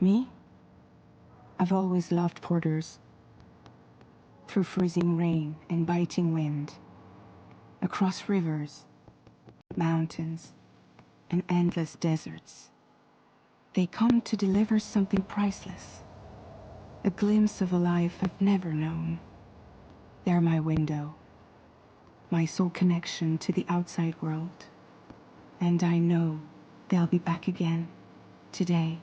Me? I've always loved porters. Through freezing rain and biting wind, across rivers, mountains, and endless deserts, they come to deliver something priceless, a glimpse of a life I've never known. They're my window, my sole connection to the outside world. And I know they'll be back again today.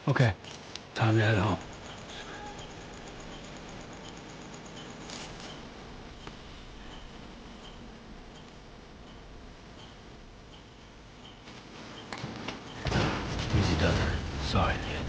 Okay, time to head home. Easy does it. Sorry, kid.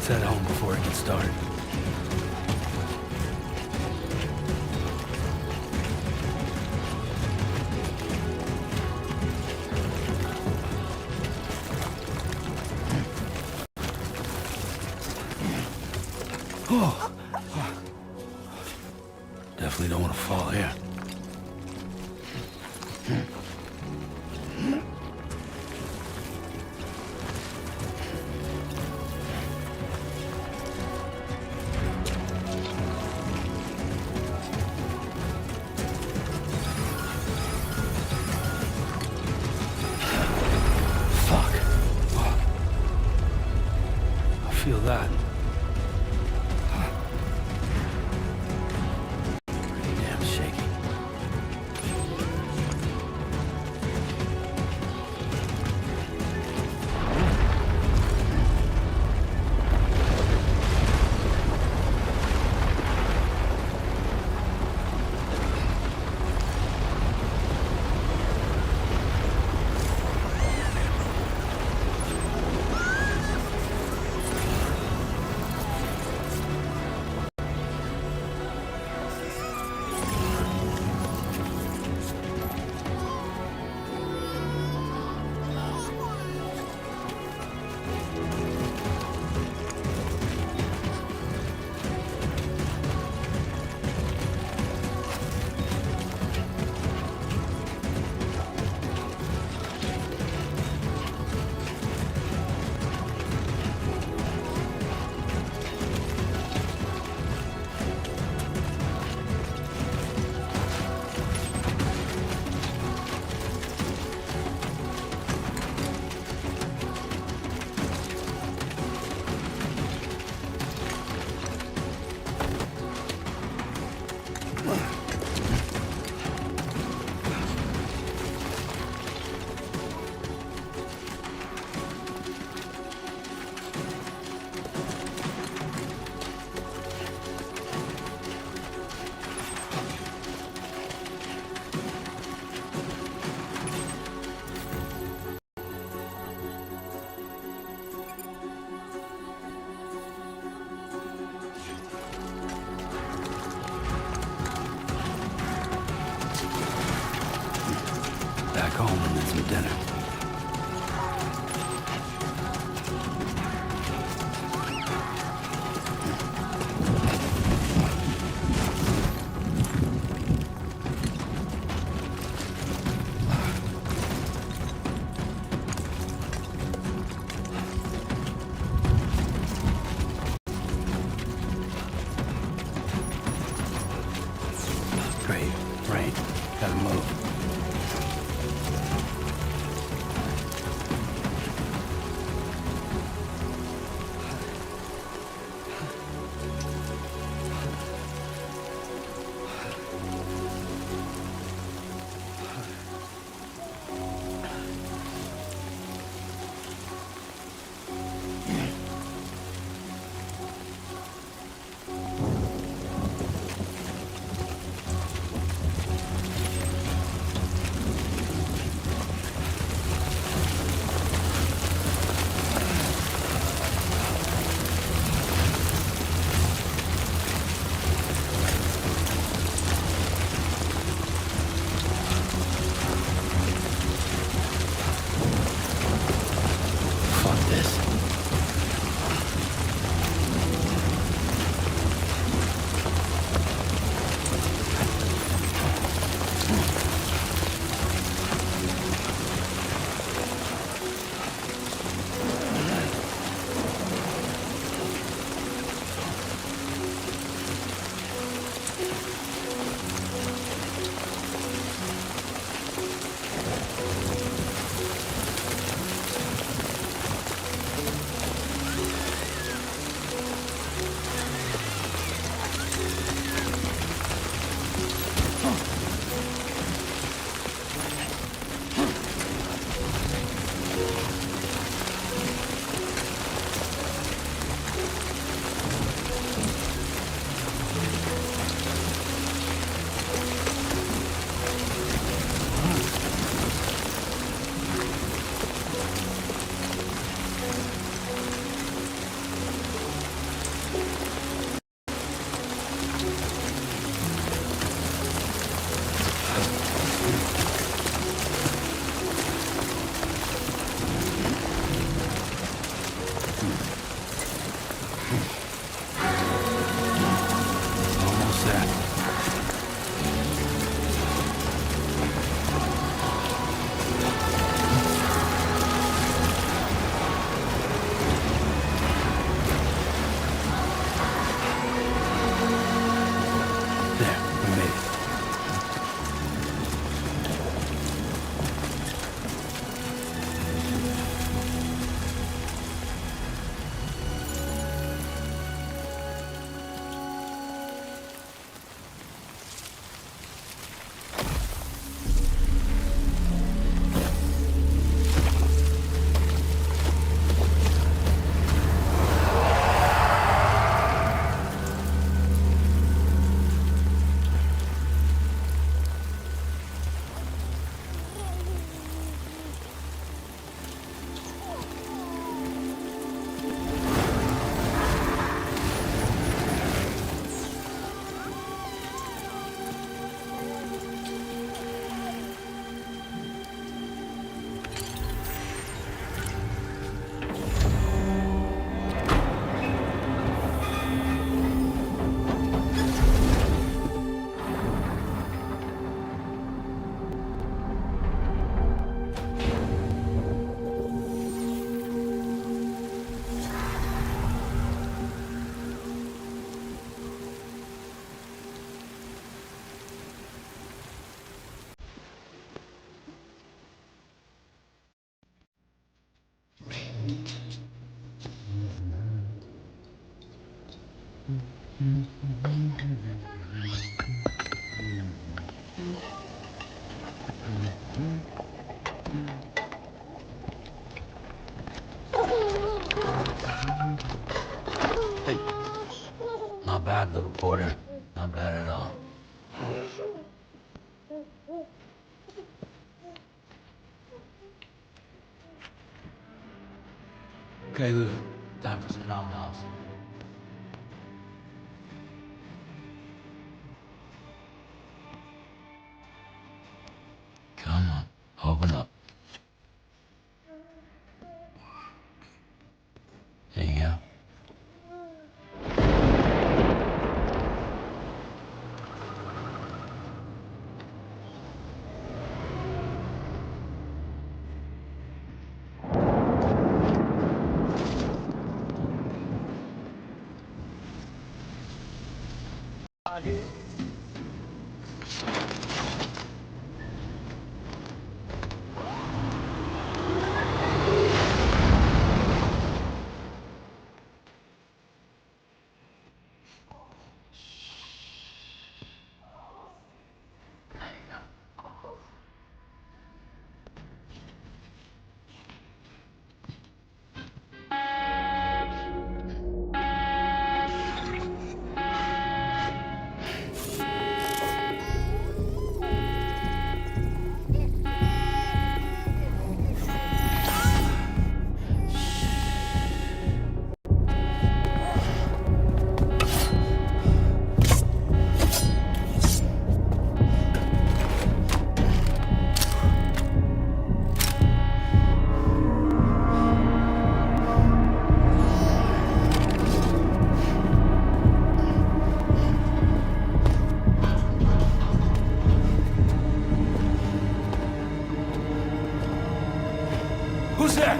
Let's head home before it gets dark. Oh. Definitely don't want to fall here. Fuck. I feel that. Hey. Not bad, little porter. Not bad at all. Okay, Lou. Time for some nom-noms. Come on, open up. There you go. Who's there?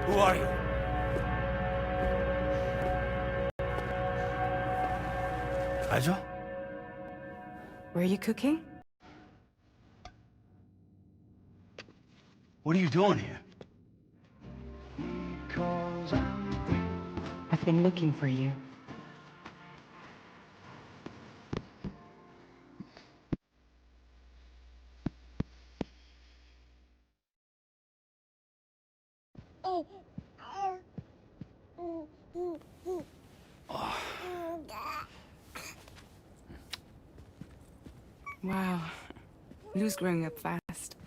Who are you? Nigel? Were you cooking? What are you doing here? I've been looking for you. Wow. Lou's growing up fast.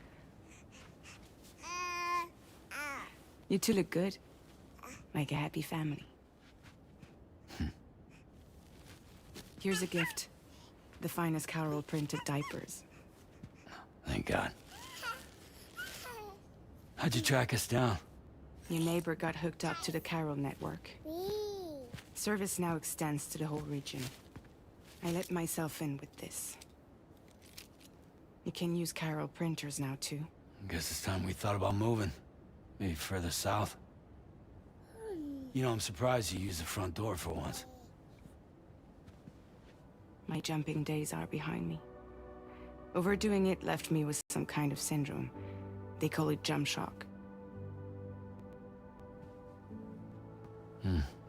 You two look good. Like a happy family. Here's a gift. The finest Carol printed diapers. Thank God. How'd you track us down? Your neighbor got hooked up to the Carol network. Service now extends to the whole region. I let myself in with this. You can use Carol printers now, too. Guess it's time we thought about moving. Maybe further south. You know, I'm surprised you used the front door for once. My jumping days are behind me. Overdoing it left me with some kind of syndrome. They call it jump shock.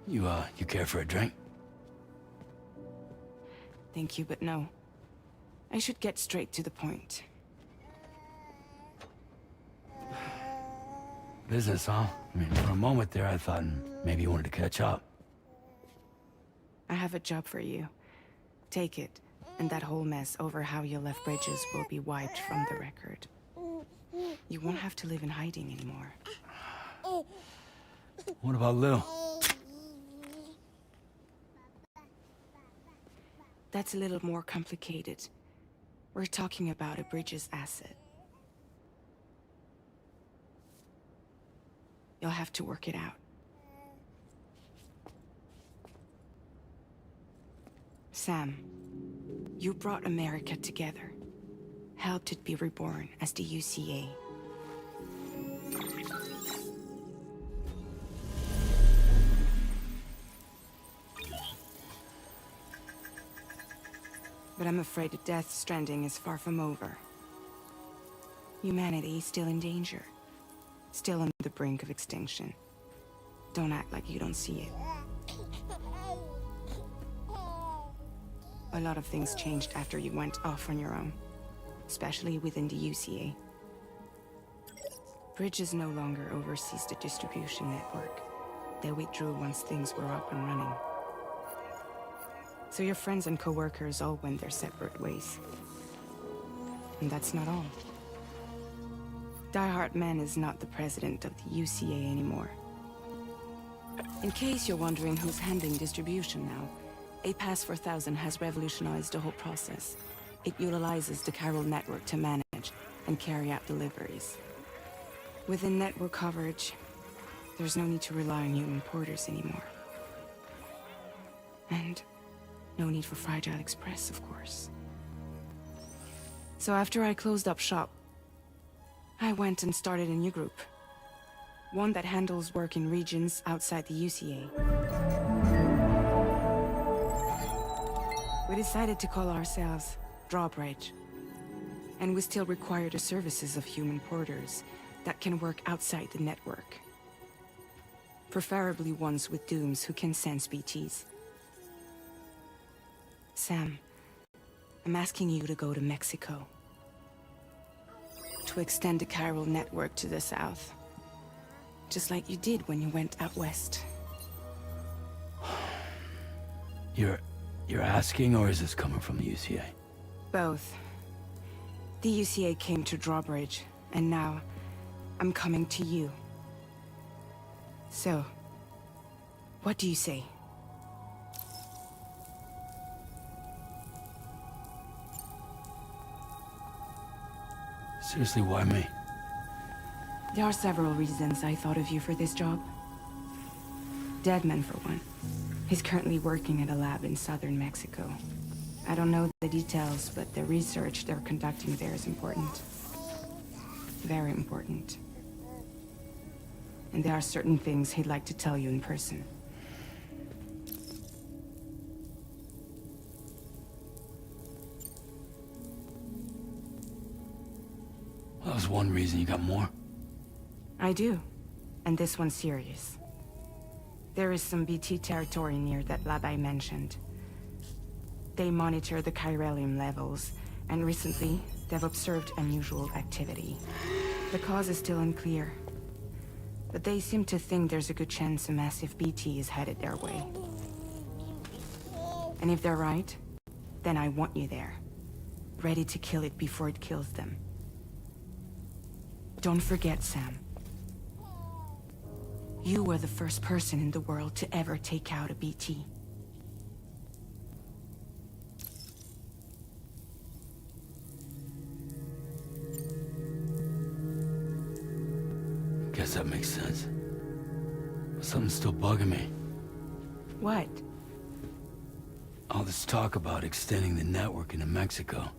You care for a drink? Thank you, but no. I should get straight to the point. Business, huh? I mean, for a moment there, I thought maybe you wanted to catch up. I have a job for you. Take it, and that whole mess over how you left Bridges will be wiped from the record. You won't have to live in hiding anymore. What about Lou? That's a little more complicated. We're talking about a Bridges asset. You'll have to work it out. Sam, you brought America together. Helped it be reborn as the UCA. But I'm afraid that Death Stranding is far from over. Humanity is still in danger. Still on the brink of extinction. Don't act like you don't see it. A lot of things changed after you went off on your own. Especially within the UCA. Bridges no longer oversees the distribution network. They withdrew once things were up and running. So your friends and co-workers all went their separate ways. And that's not all. Die Hard Man is not the president of the UCA anymore. In case you're wondering who's handling distribution now, A Pass 4000 has revolutionized the whole process. It utilizes the chiral network to manage and carry out deliveries. Within network coverage, there's no need to rely on human porters anymore. And no need for Fragile Express, of course. So after I closed up shop, I went and started a new group. One that handles work in regions outside the UCA. We decided to call ourselves Drawbridge. And we still require the services of human porters that can work outside the network. Preferably ones with dooms who can sense BTs. Sam, I'm asking you to go to Mexico. To extend the chiral network to the south. Just like you did when you went out west. You're asking, or is this coming from the UCA? Both. The UCA came to Drawbridge, and now I'm coming to you. So, what do you say? Seriously, why me? There are several reasons I thought of you for this job. Deadman, for one. He's currently working at a lab in southern Mexico. I don't know the details, but the research they're conducting there is important. Very important. And there are certain things he'd like to tell you in person. That was one reason. You got more? I do. And this one's serious. There is some BT territory near that lab I mentioned. They monitor the chiralium levels, and recently, they've observed unusual activity. The cause is still unclear. But they seem to think there's a good chance a massive BT is headed their way. And if they're right, then I want you there. Ready to kill it before it kills them. Don't forget, Sam. You were the first person in the world to ever take out a BT. Guess that makes sense. But something's still bugging me. What? All this talk about extending the network into Mexico.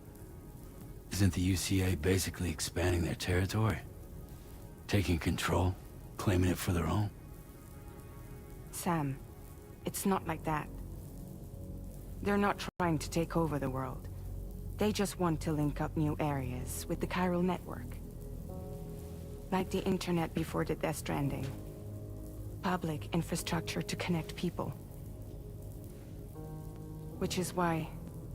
Isn't the UCA basically expanding their territory? Taking control? Claiming it for their own? Sam, it's not like that. They're not trying to take over the world. They just want to link up new areas with the chiral network. Like the internet before the Death Stranding. Public infrastructure to connect people. Which is why,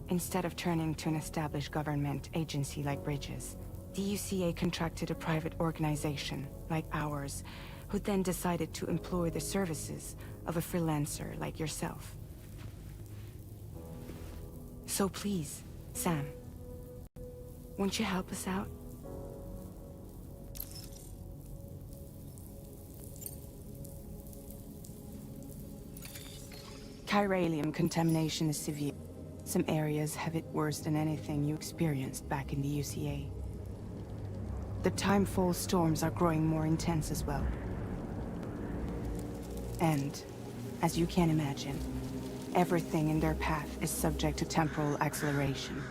instead of turning to an established government agency like Bridges, the UCA contracted a private organization, like ours, who then decided to employ the services of a freelancer like yourself. So please, Sam, won't you help us out? Chiralium contamination is severe. Some areas have it worse than anything you experienced back in the UCA. The timefall storms are growing more intense as well. And, as you can imagine, everything in their path is subject to temporal acceleration.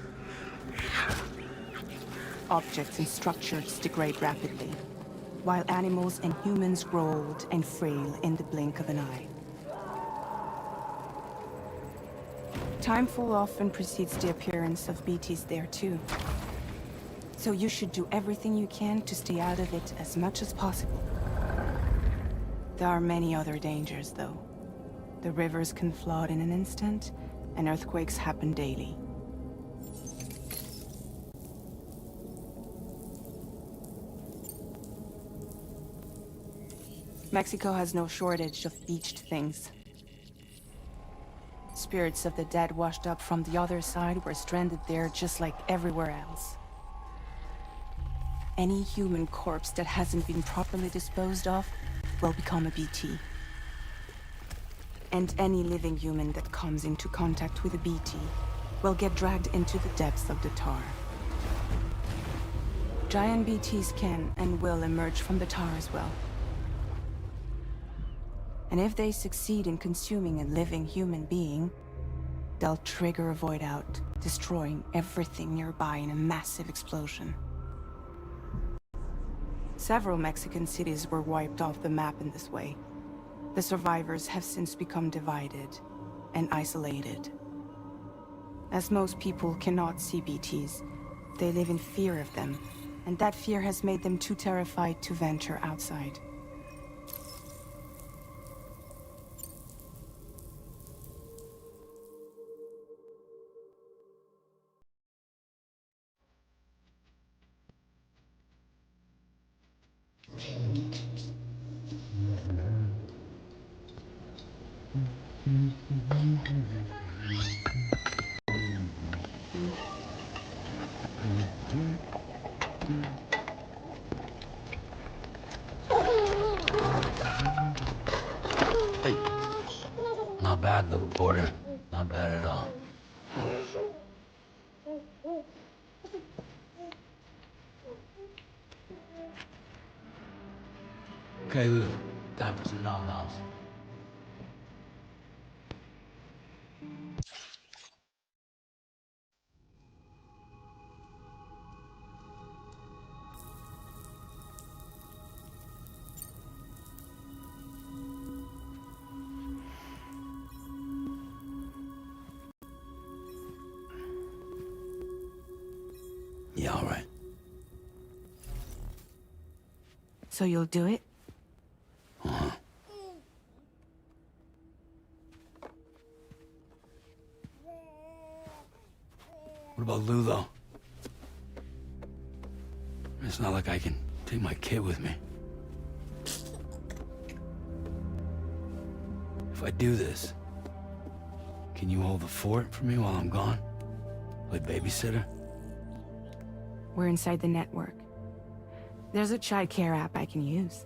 Objects and structures degrade rapidly, while animals and humans grow old and frail in the blink of an eye. Timefall often precedes the appearance of BTs there too. So you should do everything you can to stay out of it as much as possible. There are many other dangers, though. The rivers can flood in an instant, and earthquakes happen daily. Mexico has no shortage of beached things. Spirits of the dead washed up from the other side were stranded there just like everywhere else. Any human corpse that hasn't been properly disposed of will become a BT. And any living human that comes into contact with a BT will get dragged into the depths of the tar. Giant BTs can and will emerge from the tar as well. And if they succeed in consuming a living human being, they'll trigger a void out, destroying everything nearby in a massive explosion. Several Mexican cities were wiped off the map in this way. The survivors have since become divided and isolated. As most people cannot see BTs, they live in fear of them, and that fear has made them too terrified to venture outside. Hey. Not bad, little porter. Not bad at all. Okay, Lou. Time for some nom-noms. Yeah, all right. So you'll do it? Uh-huh. What about Lou, though? It's not like I can take my kid with me. If I do this, can you hold the fort for me while I'm gone? Play babysitter? We're inside the network. There's a child care app I can use.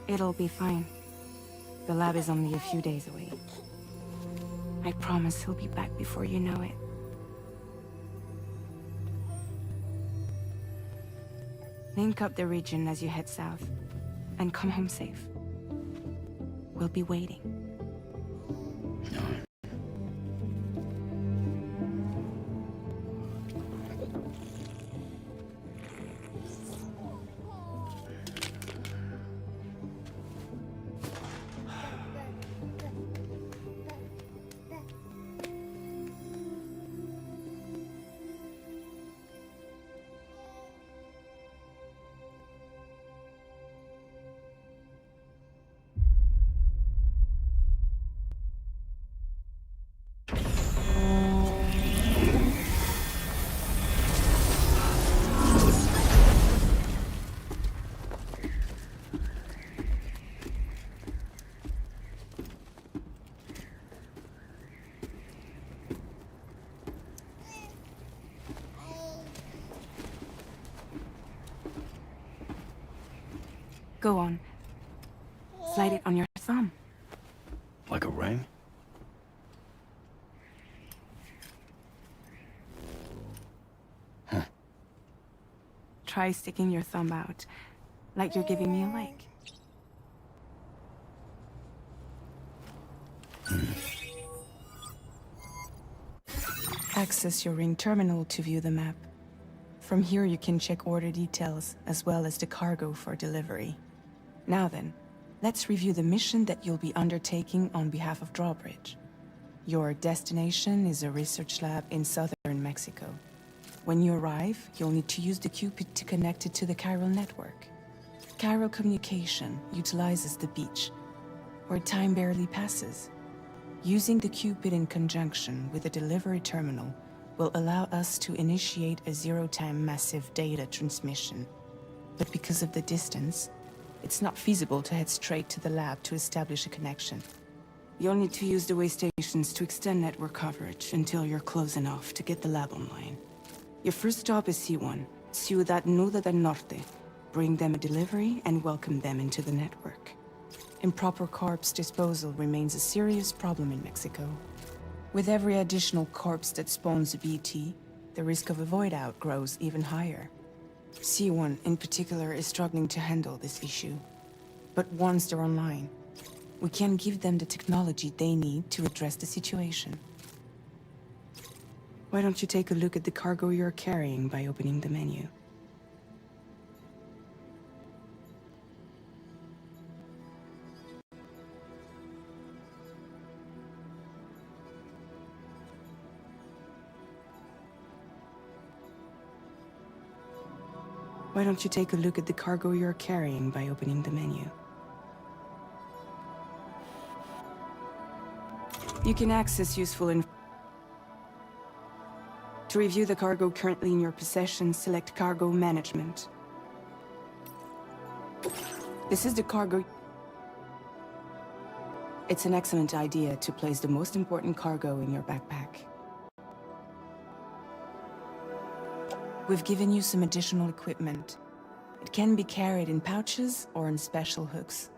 It'll be fine. The lab is only a few days away. I promise he'll be back before you know it. Link up the region as you head south, and come home safe. We'll be waiting. All right. Go on. Slide it on your thumb. Like a ring? Huh. Try sticking your thumb out, like you're giving me a like. Access your ring terminal to view the map. From here you can check order details, as well as the cargo for delivery. Now then, let's review the mission that you'll be undertaking on behalf of Drawbridge. Your destination is a research lab in southern Mexico. When you arrive, you'll need to use the Cupid to connect it to the chiral network. Chiral communication utilizes the beach, where time barely passes. Using the Cupid in conjunction with a delivery terminal will allow us to initiate a zero-time massive data transmission. But because of the distance, it's not feasible to head straight to the lab to establish a connection. You'll need to use the way stations to extend network coverage until you're close enough to get the lab online. Your first stop is C1, Ciudad Nuda del Norte. Bring them a delivery and welcome them into the network. Improper corpse disposal remains a serious problem in Mexico. With every additional corpse that spawns a BT, the risk of a void out grows even higher. C1 in particular is struggling to handle this issue. But once they're online, we can give them the technology they need to address the situation. Why don't you take a look at the cargo you're carrying by opening the menu? Why don't you take a look at the cargo you're carrying by opening the menu? You can access useful info. To review the cargo currently in your possession, select Cargo Management. This is the cargo. It's an excellent idea to place the most important cargo in your backpack. We've given you some additional equipment. It can be carried in pouches or in special hooks,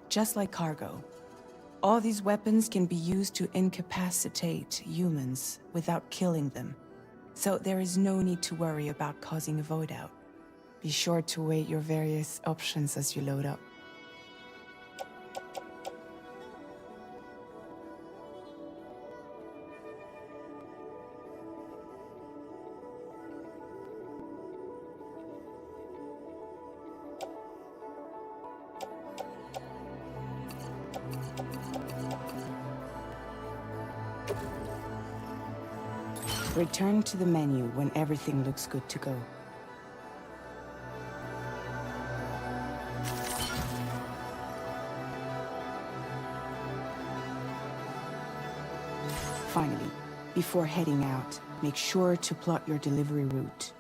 just like cargo. All these weapons can be used to incapacitate humans without killing them. So there is no need to worry about causing a void out. Be sure to weigh your various options as you load up. Return to the menu when everything looks good to go. Finally, before heading out, make sure to plot your delivery route.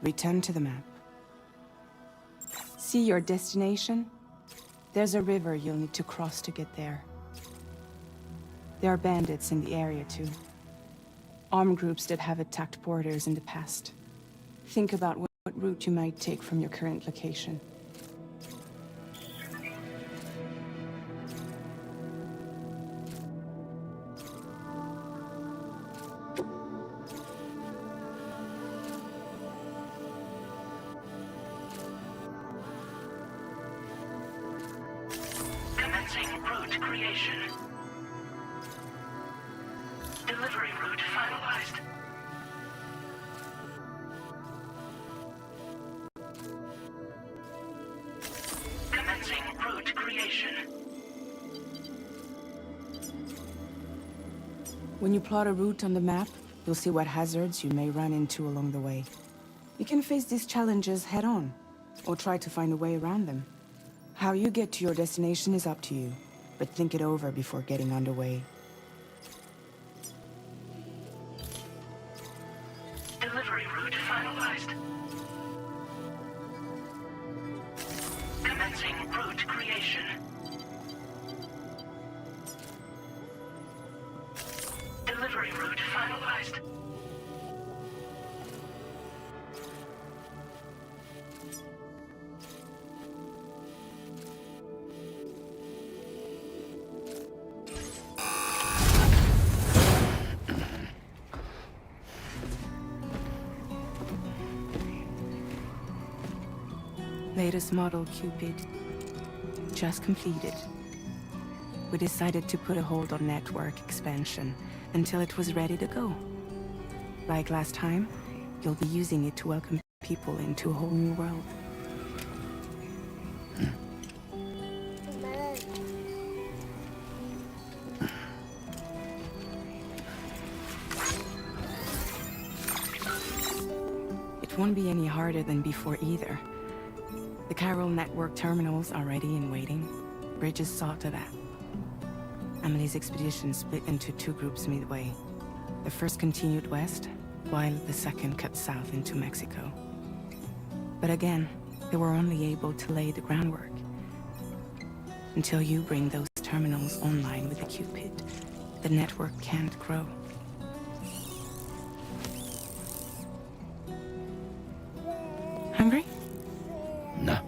Return to the map. See your destination? There's a river you'll need to cross to get there. There are bandits in the area too. Armed groups that have attacked borders in the past. Think about what route you might take from your current location. Commencing route creation. Delivery route finalized. Commencing route creation. When you plot a route on the map, you'll see what hazards you may run into along the way. You can face these challenges head-on, or try to find a way around them. How you get to your destination is up to you, but think it over before getting underway. Delivery route finalized. Commencing route creation. Delivery route finalized. Latest model Cupid. Just completed. We decided to put a hold on network expansion until it was ready to go. Like last time, you'll be using it to welcome people into a whole new world. It won't be any harder than before either. The Chiral network terminals are ready and waiting. Bridges saw to that. Amelie's expedition split into two groups midway. The first continued west, while the second cut south into Mexico. But again, they were only able to lay the groundwork. Until you bring those terminals online with the Cupid, the network can't grow. Hungry? No.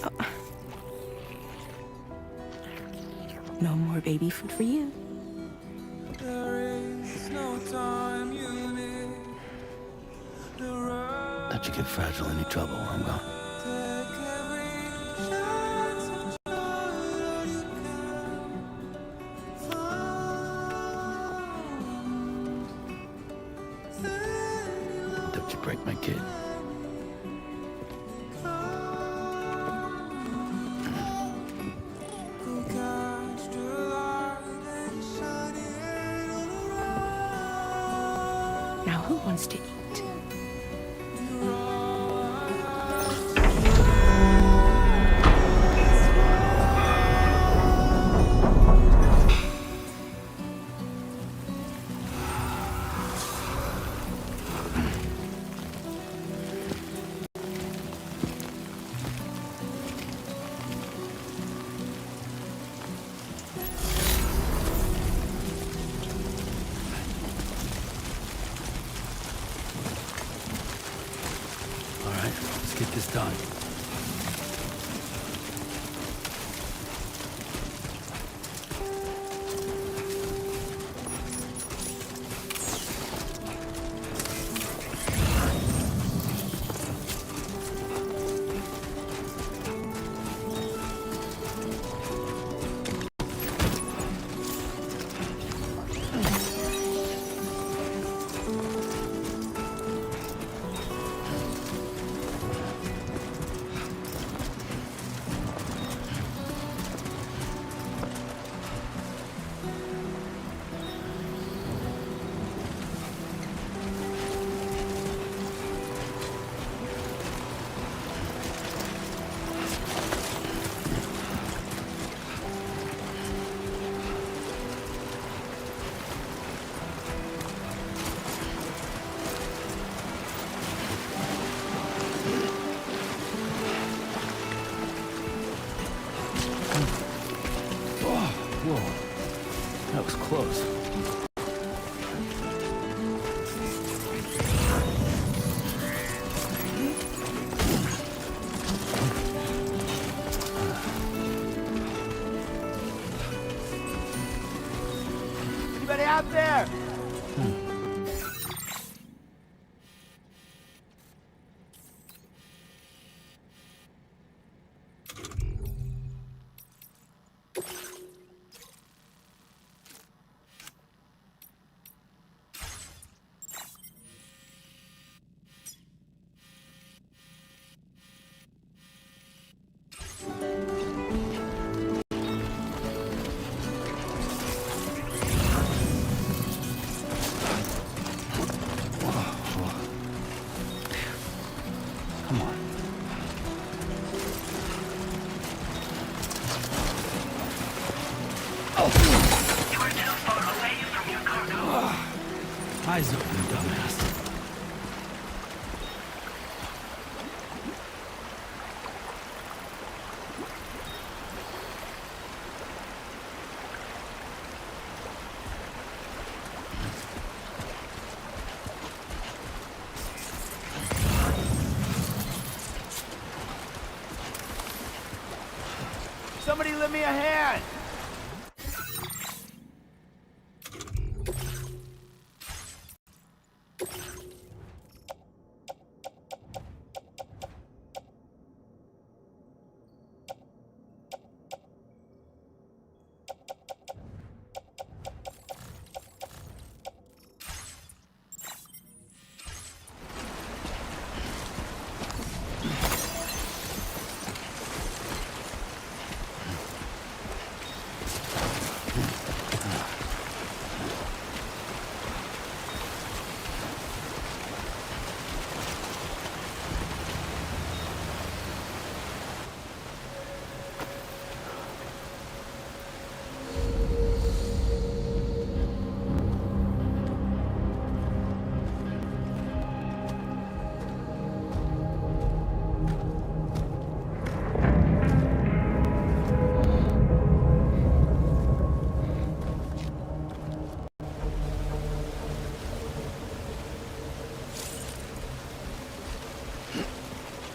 Oh. No more baby food for you. Let you get fragile any trouble, I'm gone. Don't you break my kid. Now who wants to eat? All right, let's get this done. Whoa, that was close. Anybody out there? Come on. You are too far away from your cargo. Eyes open, dumbass. Somebody lend me a hand!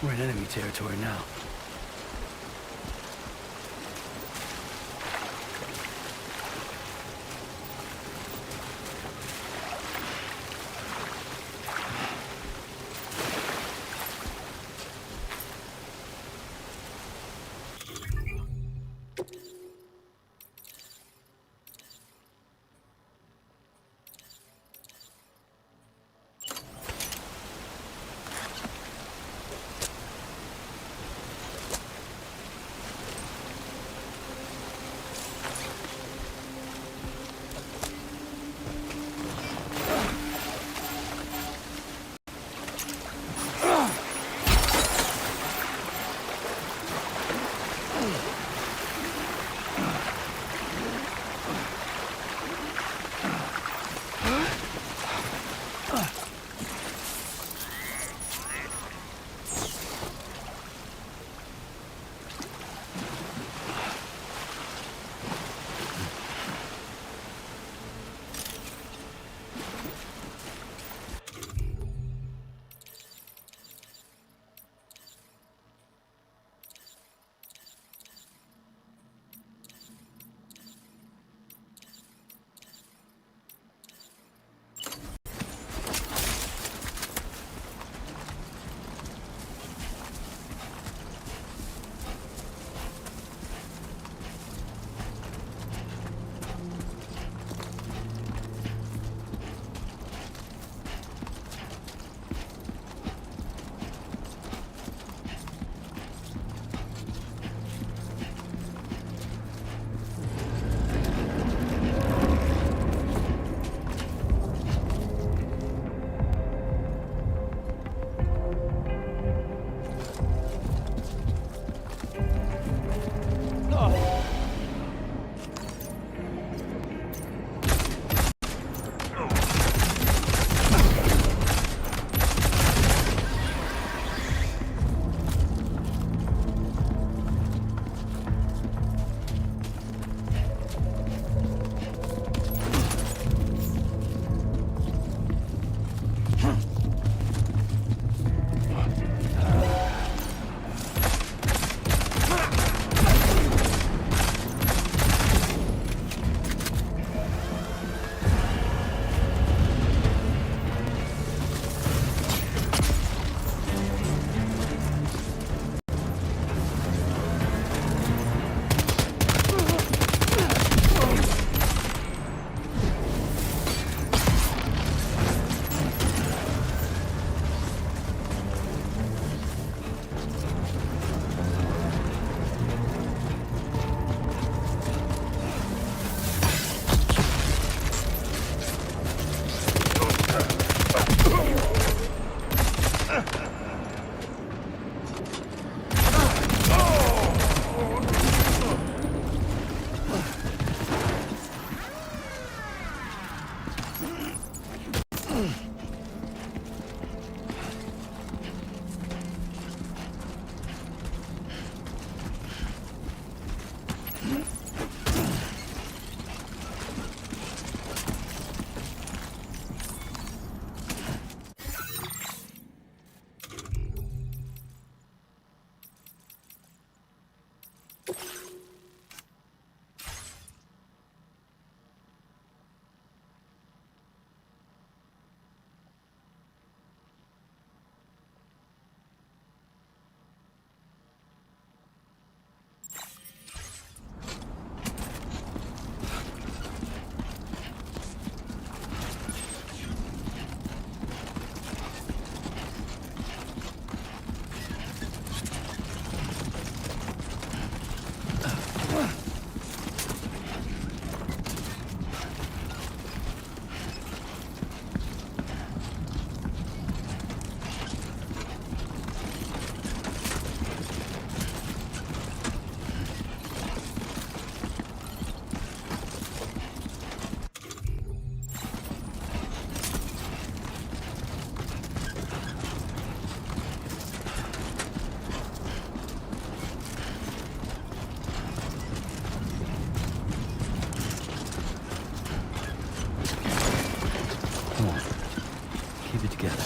We're in enemy territory now. Keep it together.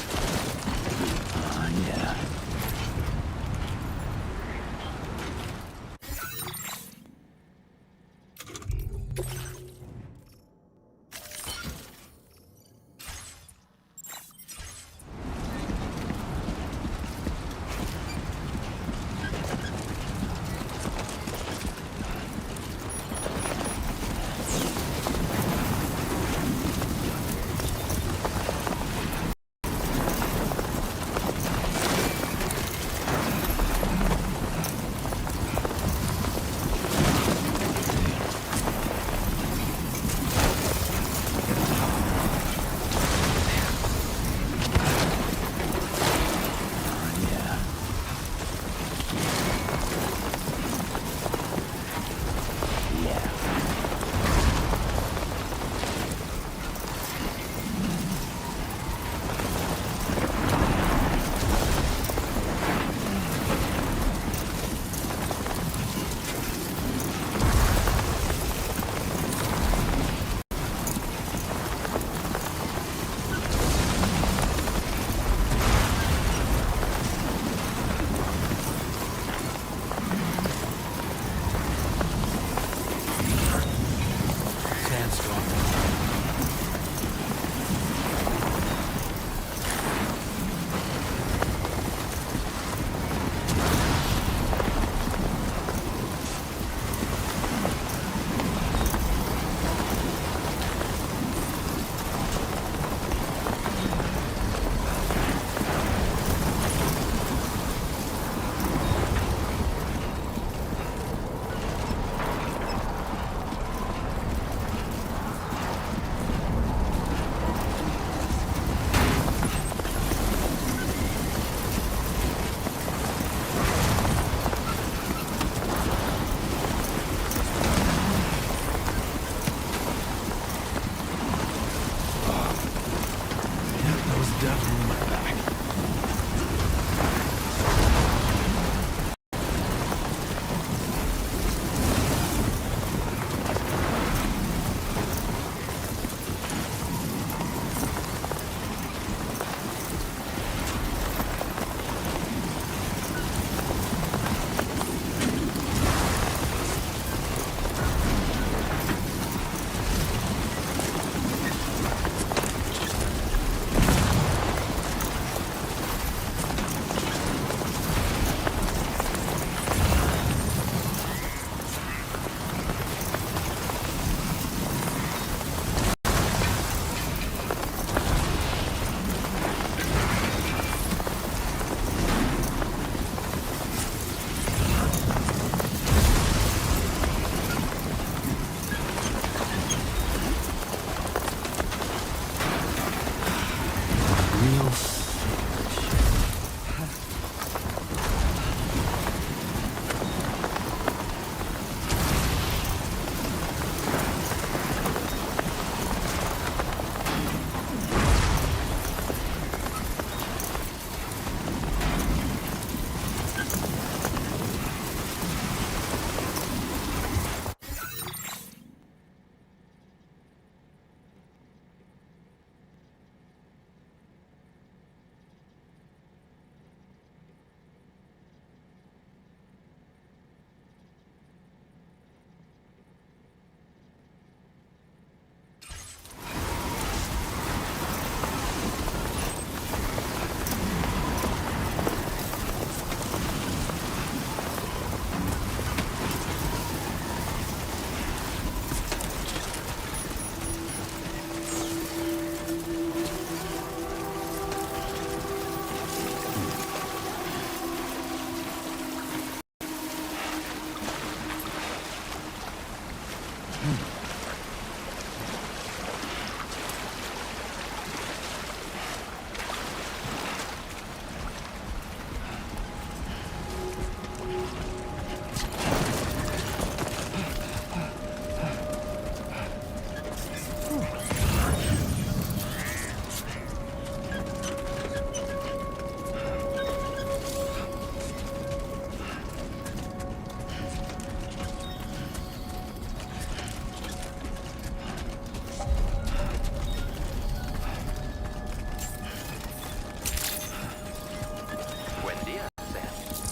Yeah. that room my back.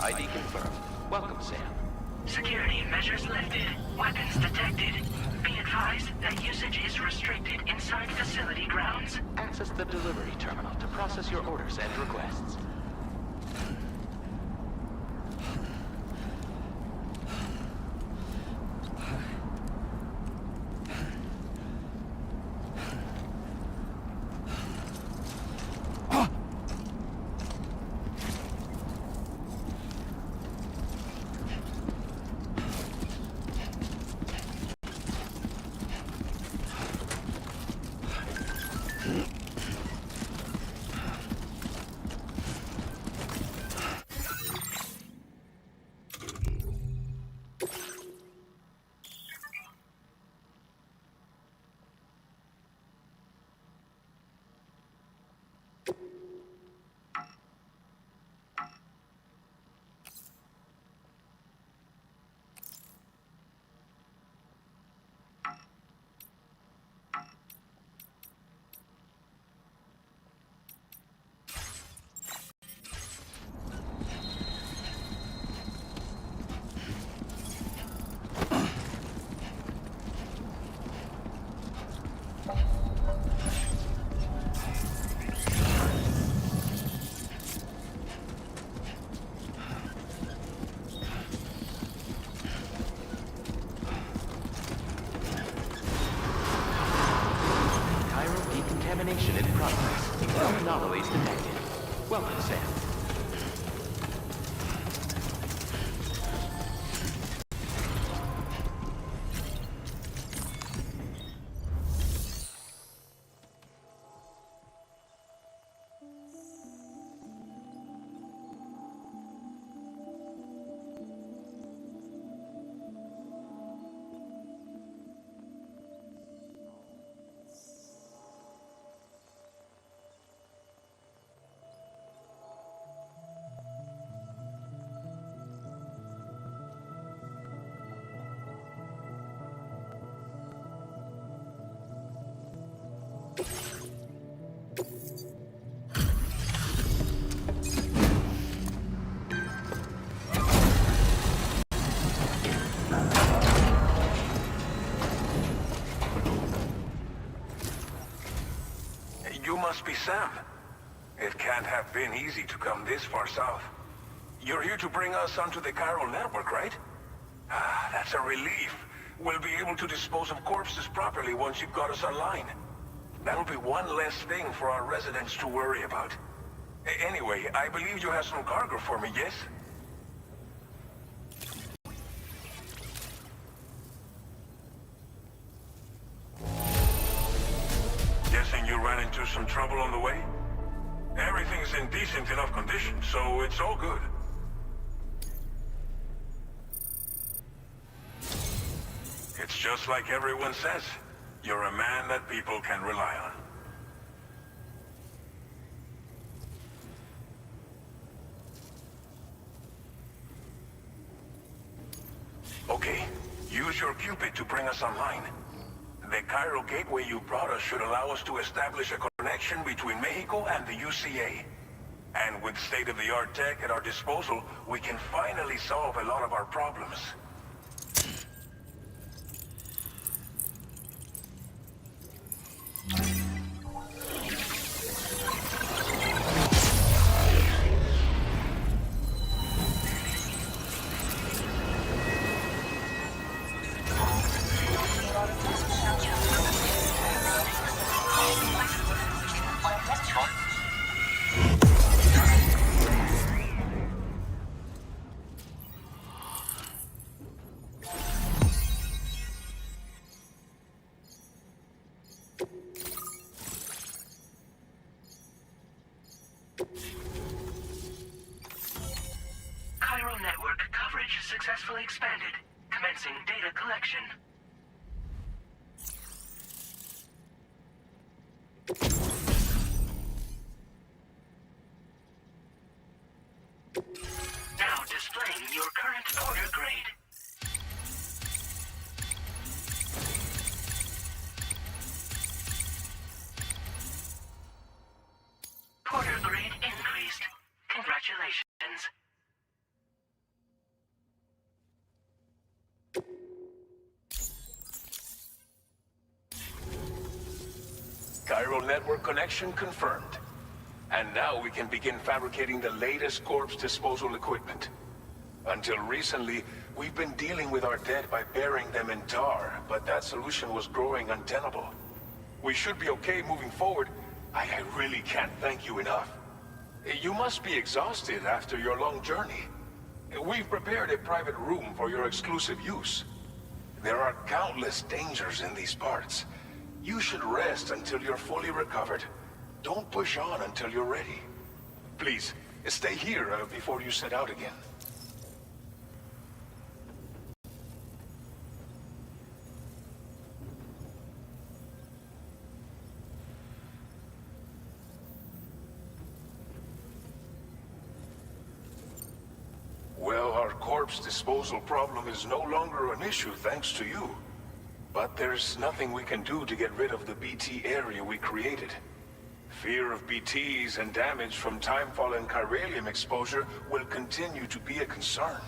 ID confirmed. Welcome, Sam. Security measures lifted. Weapons detected. Be advised that usage is restricted inside facility grounds. Access the delivery terminal to process your orders and requests. Decontamination in progress. No anomalies detected. Welcome, Sam. must be Sam. It can't have been easy to come this far south. You're here to bring us onto the chiral network, right? Ah, that's a relief. We'll be able to dispose of corpses properly once you've got us online. That'll be one less thing for our residents to worry about. Anyway, I believe you have some cargo for me, yes? Guessing you ran into some trouble on the way? Everything's in decent enough condition, so it's all good. It's just like everyone says. You're a man that people can rely on. Okay, use your Cupid to bring us online. The chiral gateway you brought us should allow us to establish a connection between Mexico and the UCA. And with state-of-the-art tech at our disposal, we can finally solve a lot of our problems. Chiral network coverage successfully expanded. Commencing data collection. Now displaying your current order grade. Porter grade increased. Congratulations. Chiral network connection confirmed. And now we can begin fabricating the latest corpse disposal equipment. Until recently, we've been dealing with our dead by burying them in tar, but that solution was growing untenable. We should be okay moving forward. I really can't thank you enough. You must be exhausted after your long journey. We've prepared a private room for your exclusive use. There are countless dangers in these parts. You should rest until you're fully recovered. Don't push on until you're ready. Please, stay here before you set out again. Well, our corpse disposal problem is no longer an issue thanks to you. But there's nothing we can do to get rid of the BT area we created. Fear of BTs and damage from timefall and chiralium exposure will continue to be a concern.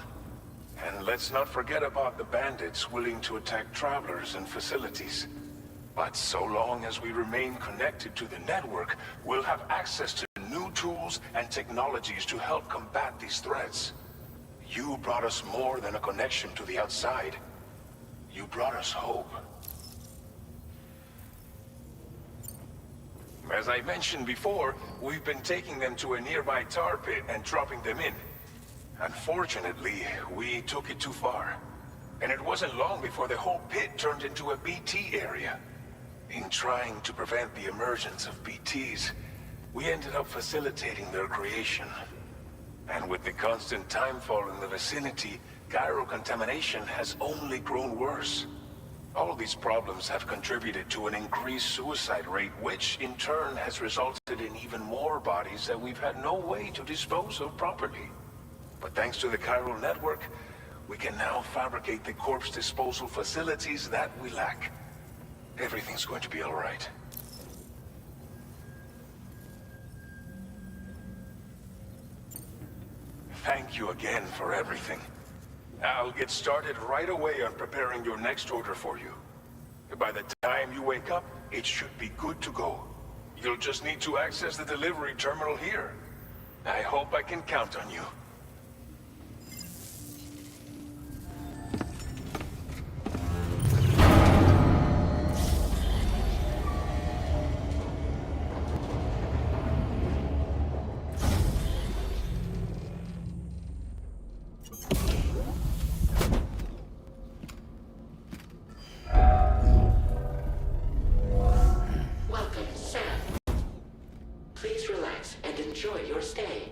And let's not forget about the bandits willing to attack travelers and facilities. But so long as we remain connected to the network, we'll have access to new tools and technologies to help combat these threats. You brought us more than a connection to the outside. You brought us hope. As I mentioned before, we've been taking them to a nearby tar pit and dropping them in. Unfortunately, we took it too far. And it wasn't long before the whole pit turned into a BT area. In trying to prevent the emergence of BTs, we ended up facilitating their creation. And with the constant timefall in the vicinity, chiral contamination has only grown worse. All these problems have contributed to an increased suicide rate, which in turn has resulted in even more bodies that we've had no way to dispose of properly. But thanks to the chiral network, we can now fabricate the corpse disposal facilities that we lack. Everything's going to be all right. Thank you again for everything. I'll get started right away on preparing your next order for you. By the time you wake up, it should be good to go. You'll just need to access the delivery terminal here. I hope I can count on you. Welcome, Sam. Please relax and enjoy your stay.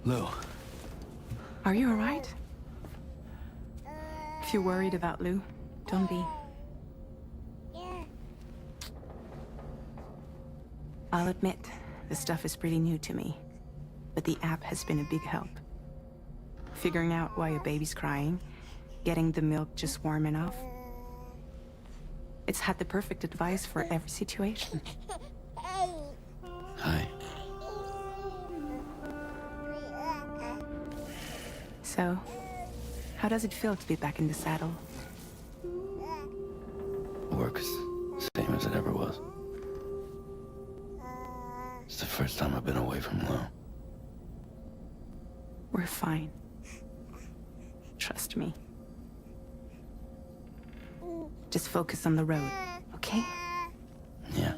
Lou, Are you alright? If you're worried about Lou, don't be. I'll admit, the stuff is pretty new to me, but the app has been a big help. Figuring out why a baby's crying, getting the milk just warm enough. It's had the perfect advice for every situation. hi. So, How does it feel to be back in the saddle? Works same as it ever was. It's the first time I've been away from Lo. We're fine. Trust me. Just focus on the road, okay? Yeah.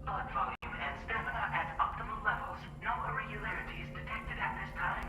Blood volume and stamina at optimal levels. No irregularities detected at this time.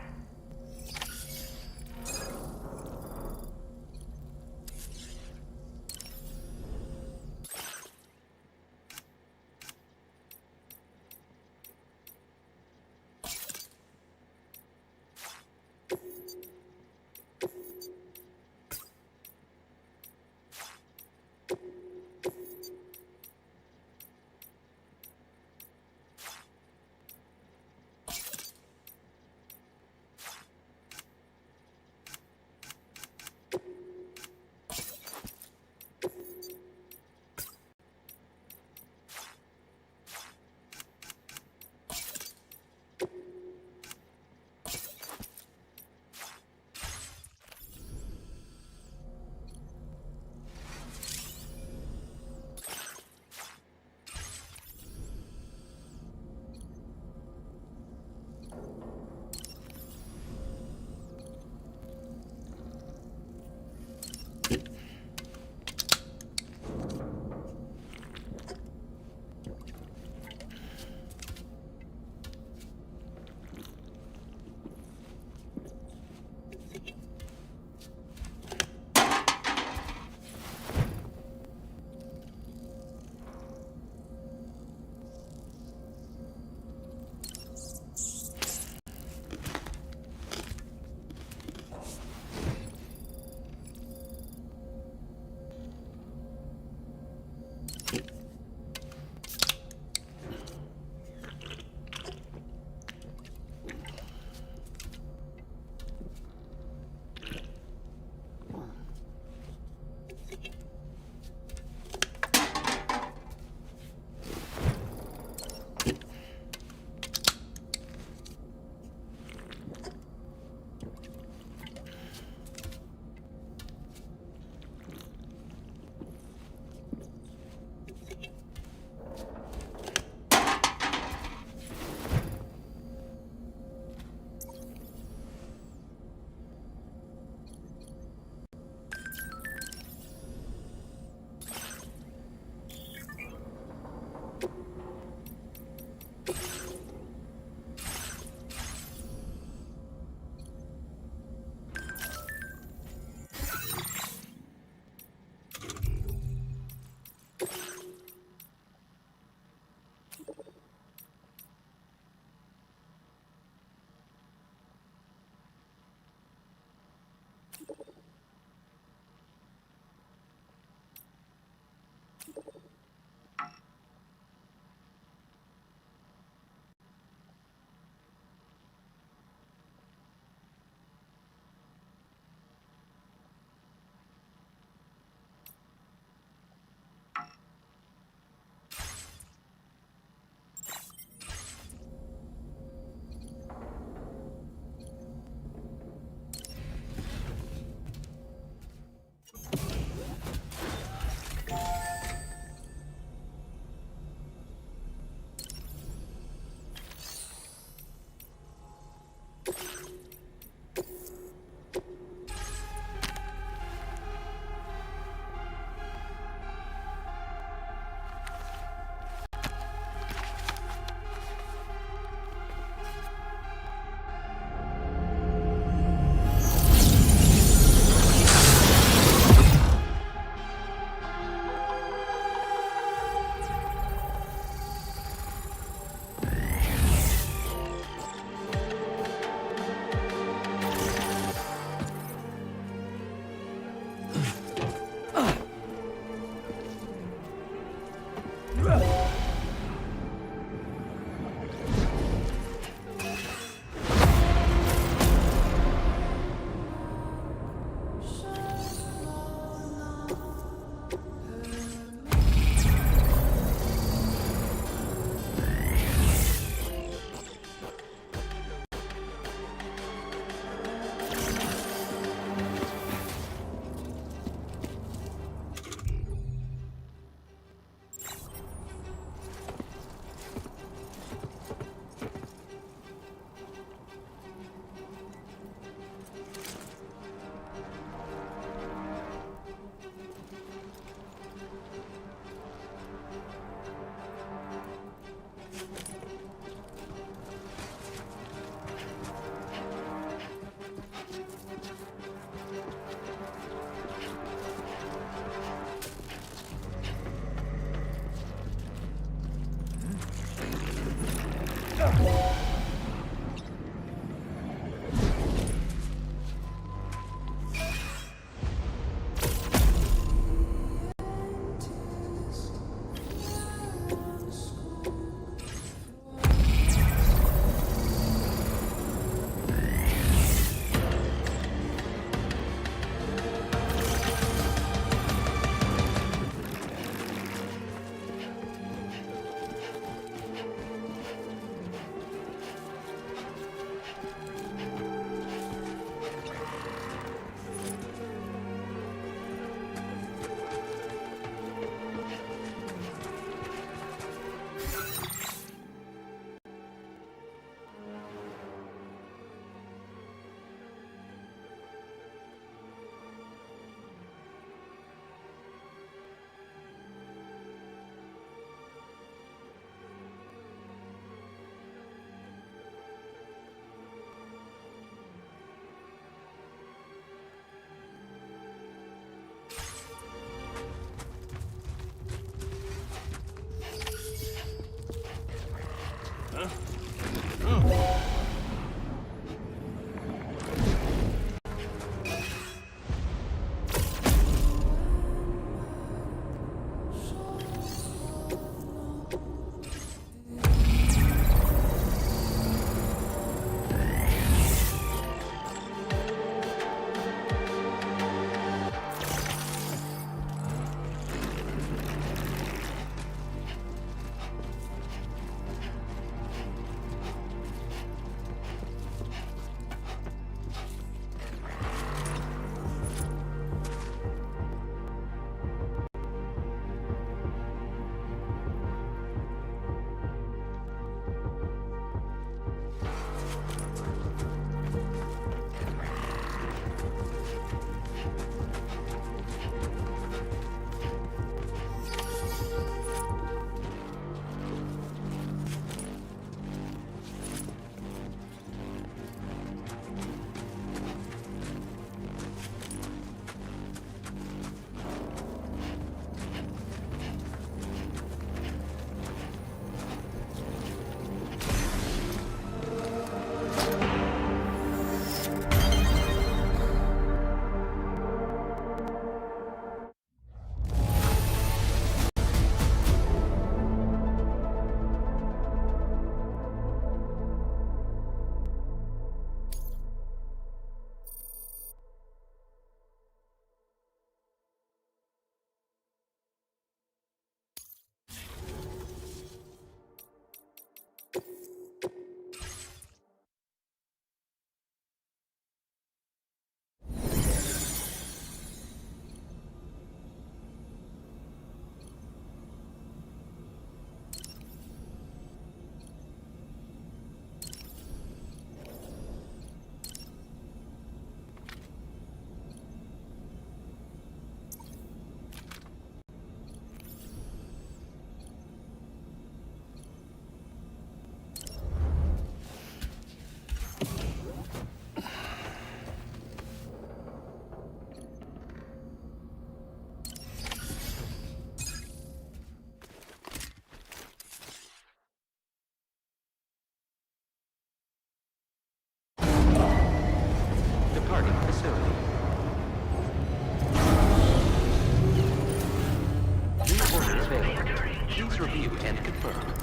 confirmed.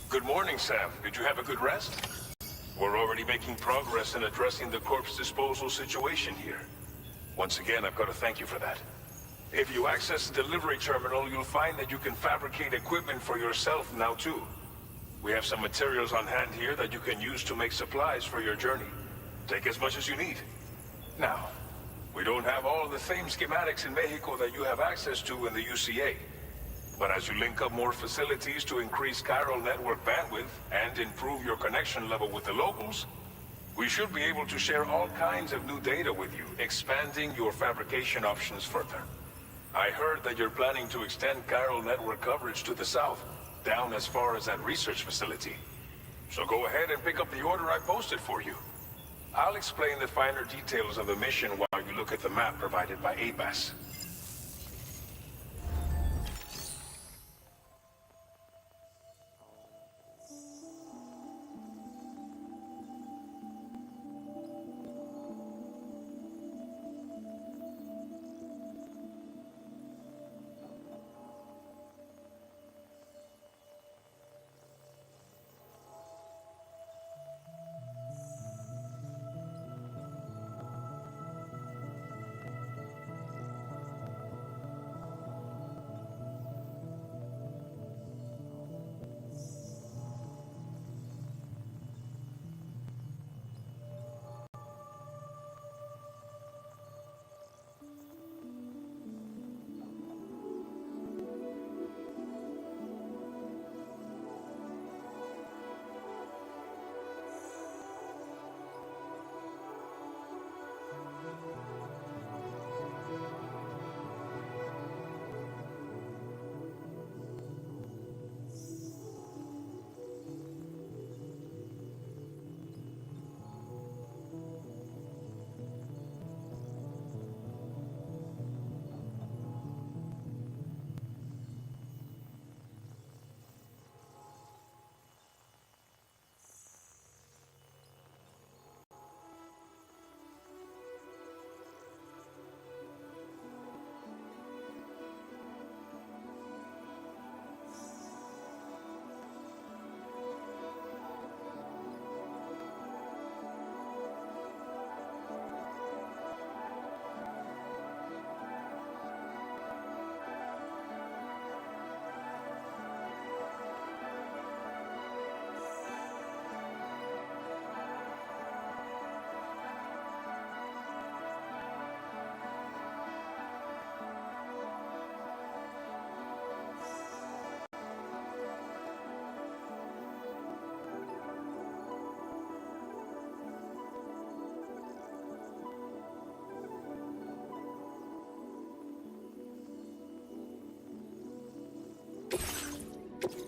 Good morning, Sam. Did you have a good rest? We're already making progress in addressing the corpse disposal situation here. Once again, I've got to thank you for that. If you access the delivery terminal, you'll find that you can fabricate equipment for yourself now too. We have some materials on hand here that you can use to make supplies for your journey. Take as much as you need. Now, we don't have all the same schematics in Mexico that you have access to in the UCA. But as you link up more facilities to increase chiral network bandwidth and improve your connection level with the locals, we should be able to share all kinds of new data with you, expanding your fabrication options further. I heard that you're planning to extend chiral network coverage to the south, down as far as that research facility. So go ahead and pick up the order I posted for you. I'll explain the finer details of the mission while you look at the map provided by ABAS.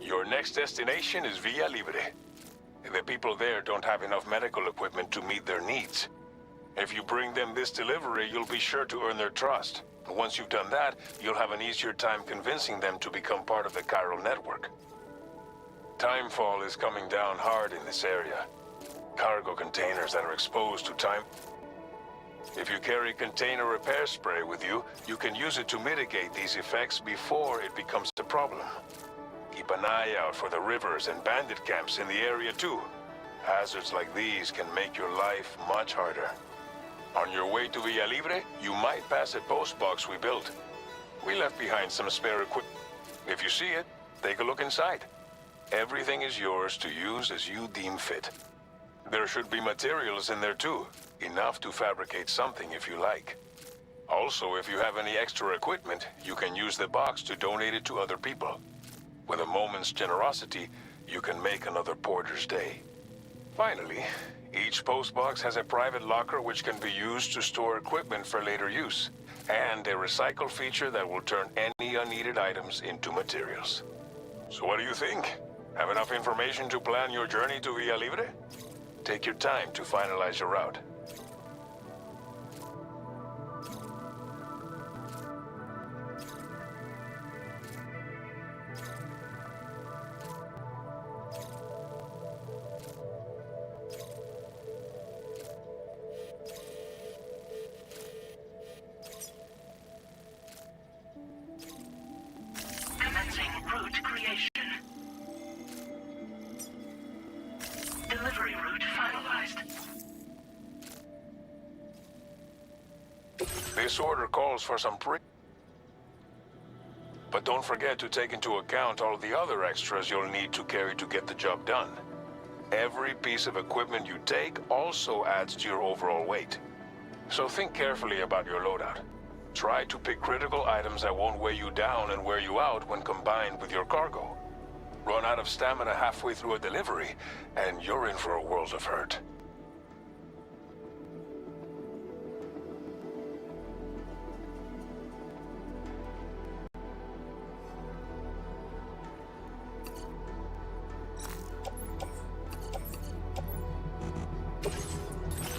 Your next destination is Villa Libre. The people there don't have enough medical equipment to meet their needs. If you bring them this delivery, you'll be sure to earn their trust. Once you've done that, you'll have an easier time convincing them to become part of the chiral network. Timefall is coming down hard in this area. Cargo containers that are exposed to time... If you carry container repair spray with you, you can use it to mitigate these effects before it becomes a problem. Keep an eye out for the rivers and bandit camps in the area too. Hazards like these can make your life much harder. On your way to Villa Libre, you might pass a post box we built. We left behind some spare equipment. If you see it, take a look inside. Everything is yours to use as you deem fit. There should be materials in there too, enough to fabricate something if you like. Also, if you have any extra equipment, you can use the box to donate it to other people. With a moment's generosity, you can make another porter's day. Finally, each postbox has a private locker which can be used to store equipment for later use, and a recycle feature that will turn any unneeded items into materials. So what do you think? Have enough information to plan your journey to Villa Libre? Take your time to finalize your route. This order calls for some But don't forget to take into account all the other extras you'll need to carry to get the job done. Every piece of equipment you take also adds to your overall weight. So think carefully about your loadout. Try to pick critical items that won't weigh you down and wear you out when combined with your cargo. Run out of stamina halfway through a delivery, and you're in for a world of hurt.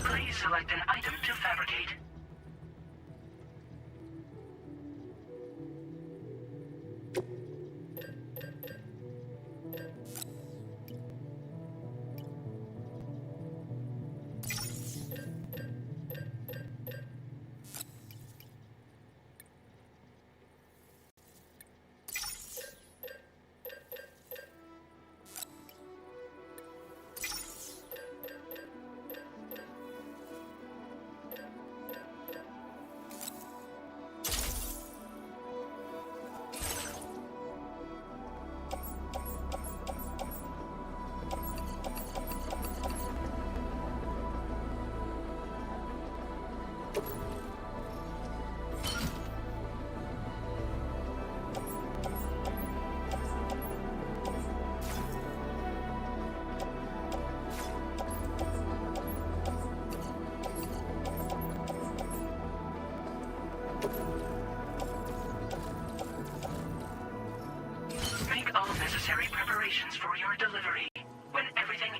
Please select an item to fabricate. Make all necessary preparations for your delivery. When everything...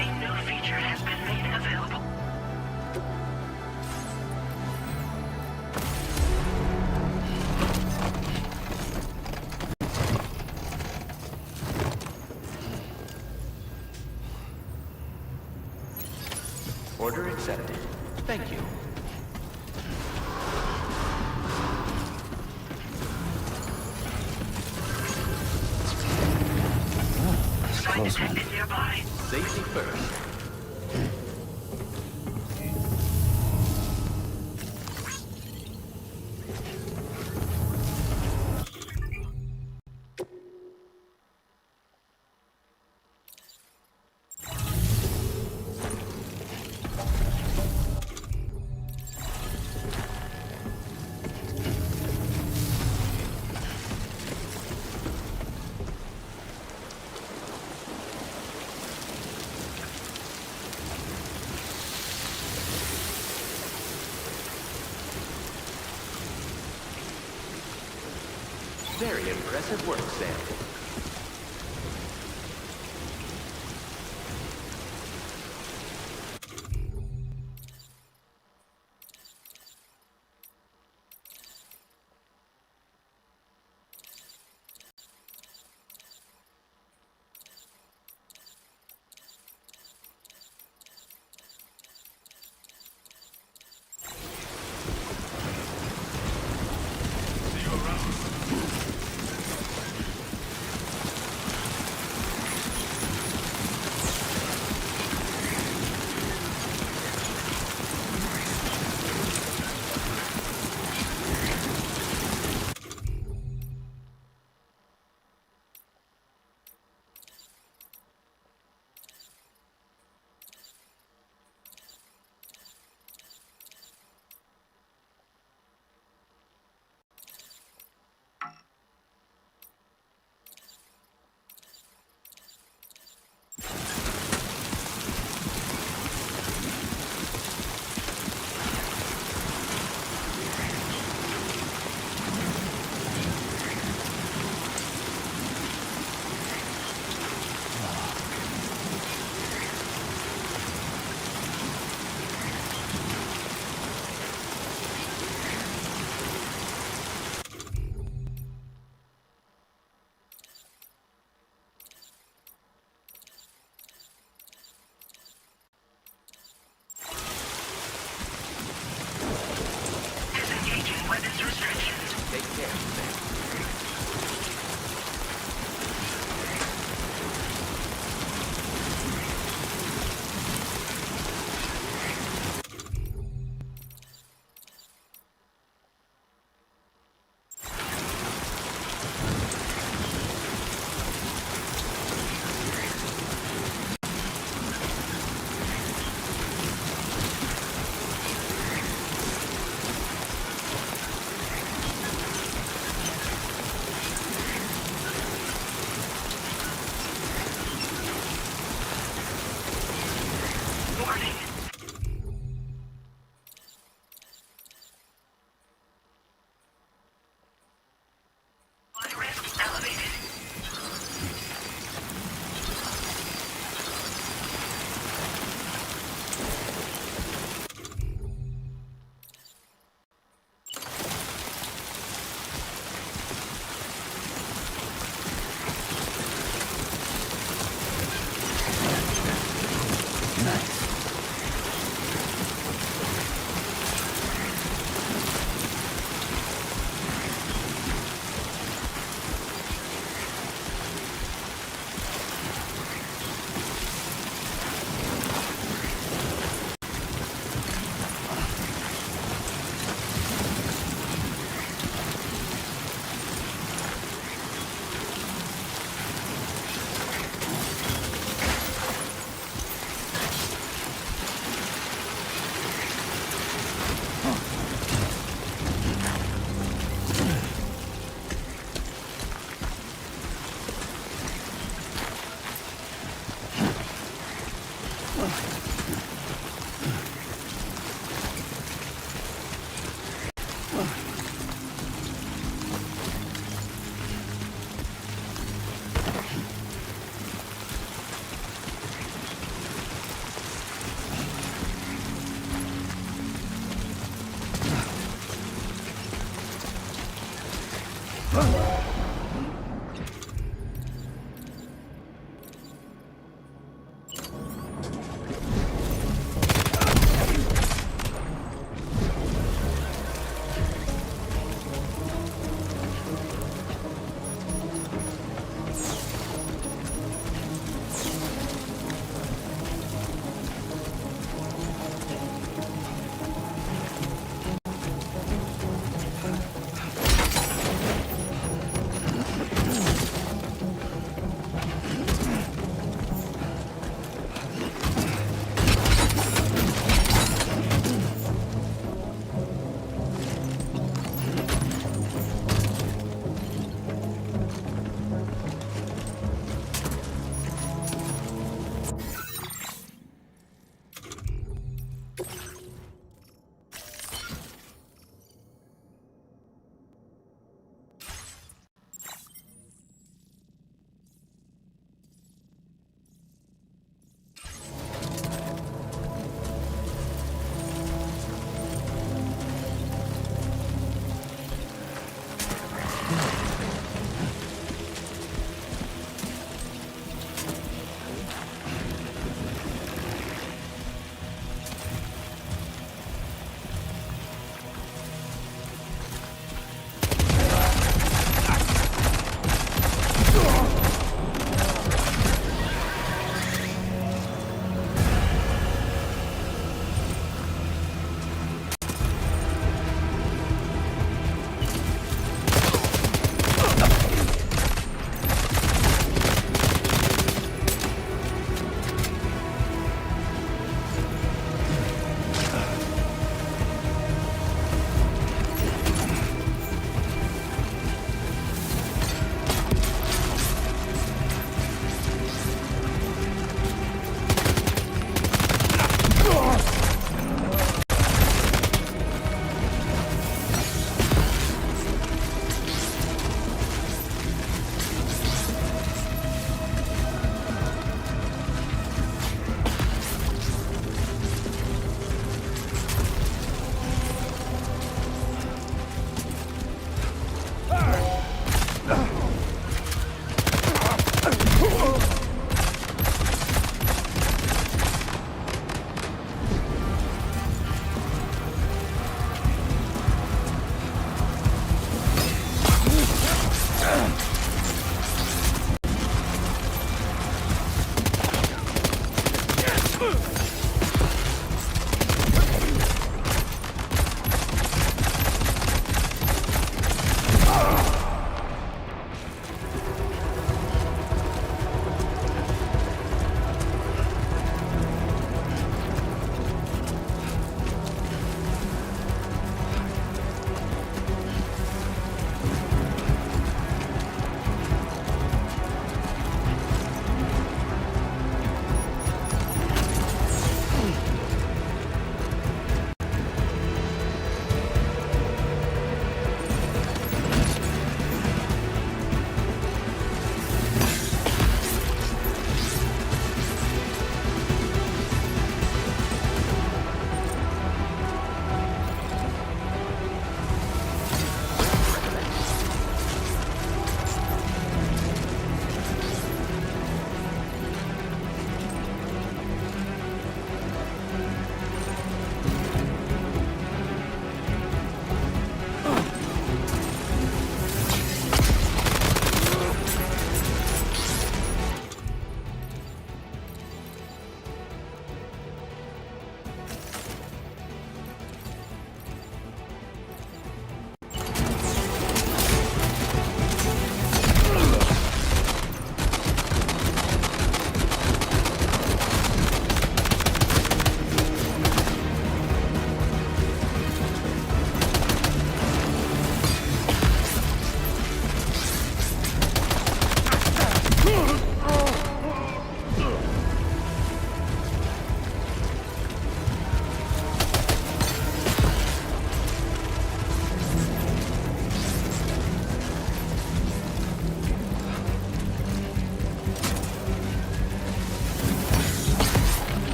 A new feature has been made available. Order accepted. Thank you. Sign detected nearby. Safety first. Very impressive work, Sam.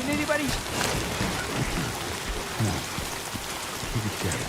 Can anybody? Come on. Keep it steady.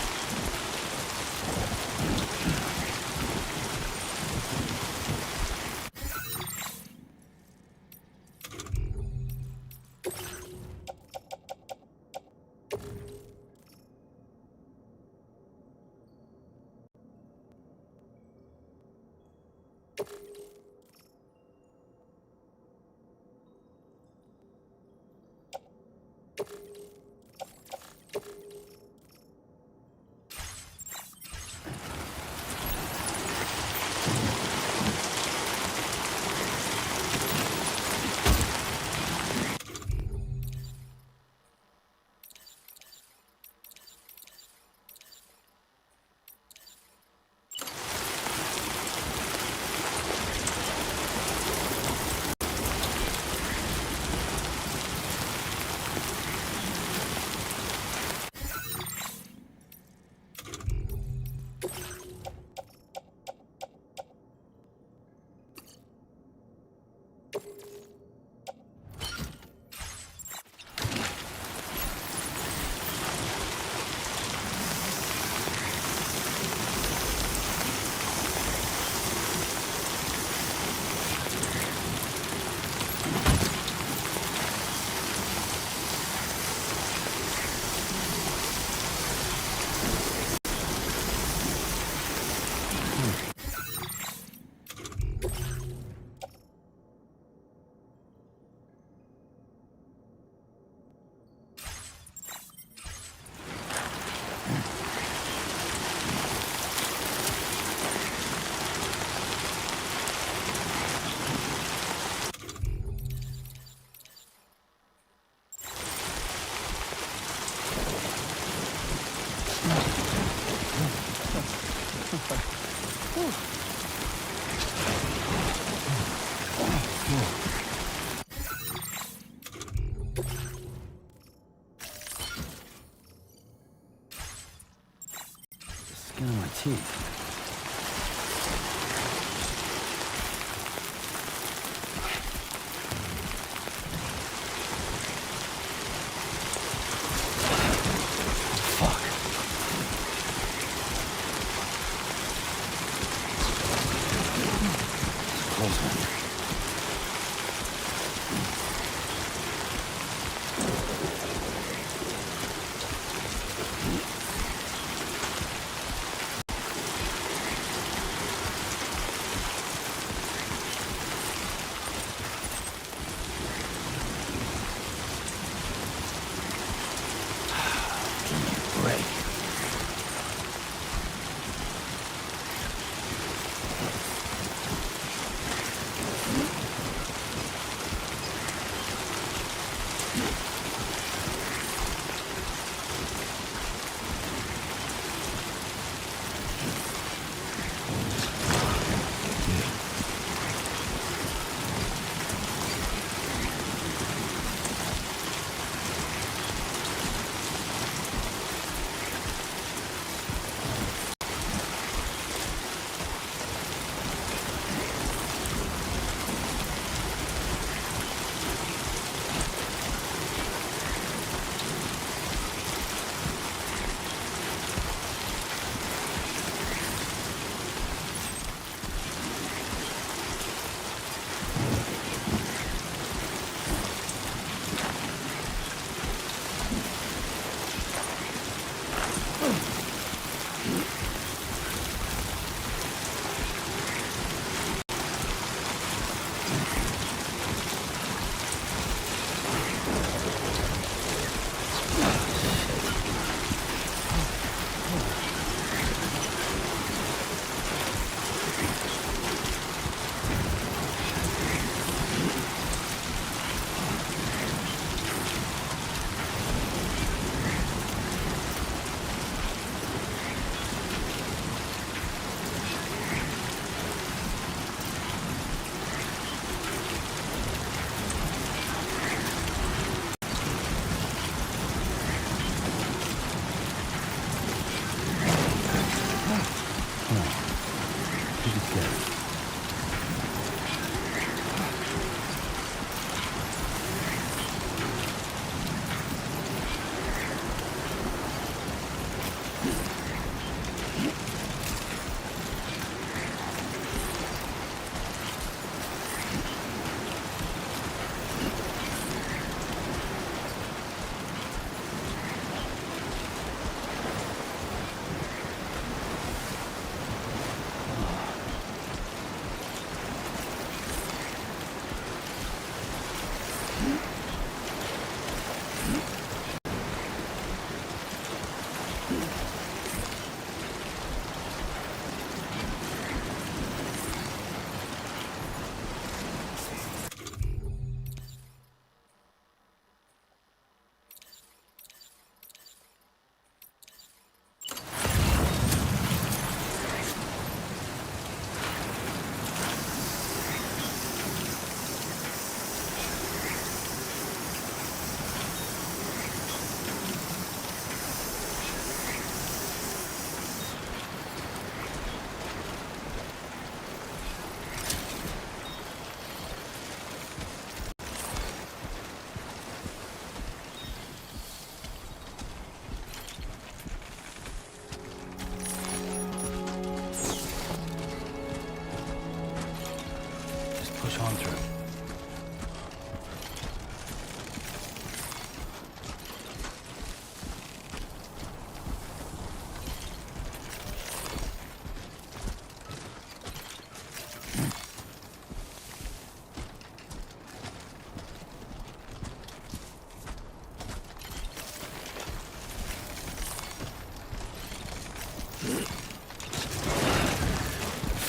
Skin on my teeth.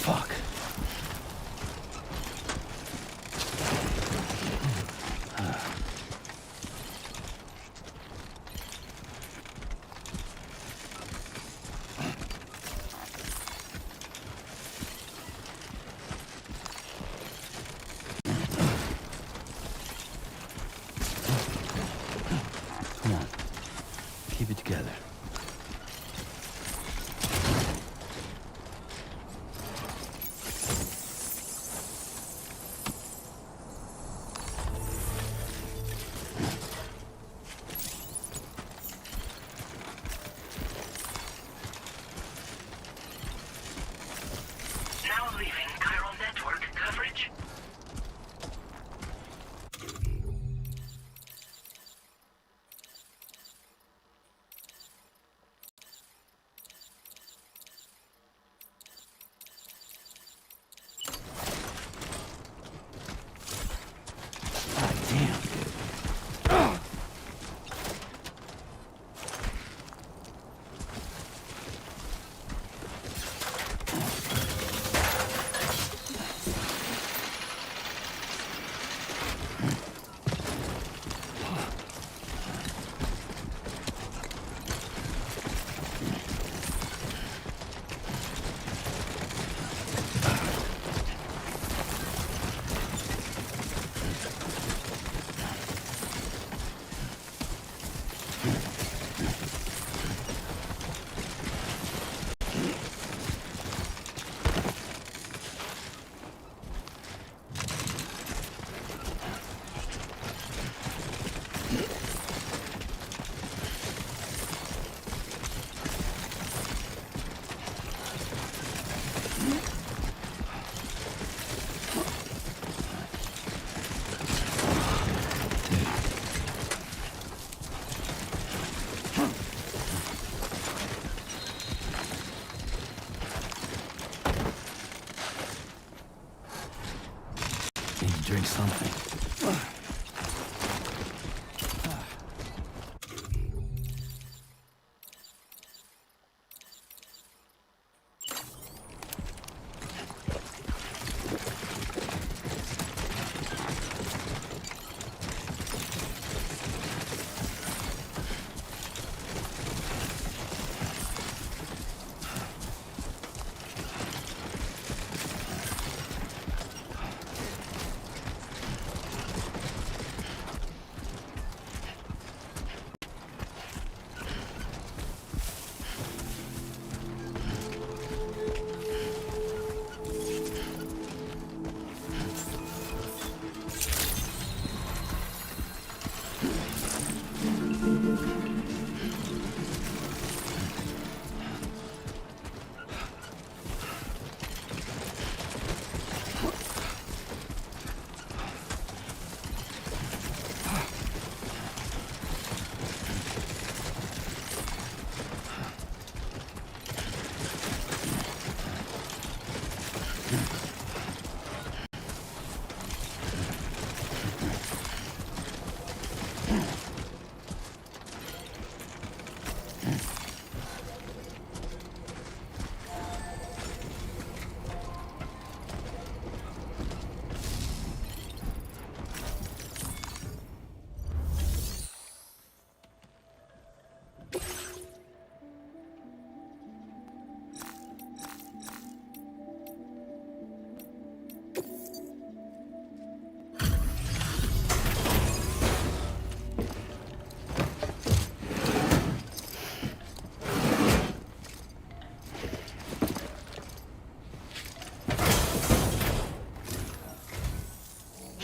Fuck. Come on. Keep it together. Now leaving chiral network coverage. God damn, dude. Need to drink something.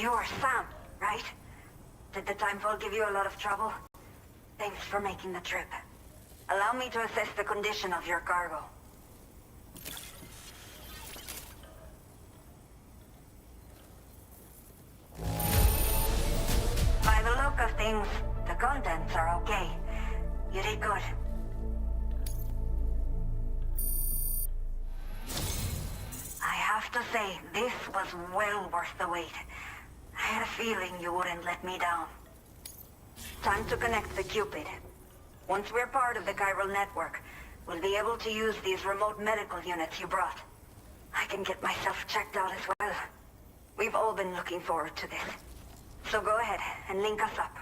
You're Sam, right? Did the timefall give you a lot of trouble? Thanks for making the trip. Allow me to assess the condition of your cargo. By the look of things, the contents are okay. You did good. I have to say, this was well worth the wait. I had a feeling you wouldn't let me down. Time to connect the Cupid. Once we're part of the chiral network, we'll be able to use these remote medical units you brought. I can get myself checked out as well. We've all been looking forward to this. So go ahead and link us up.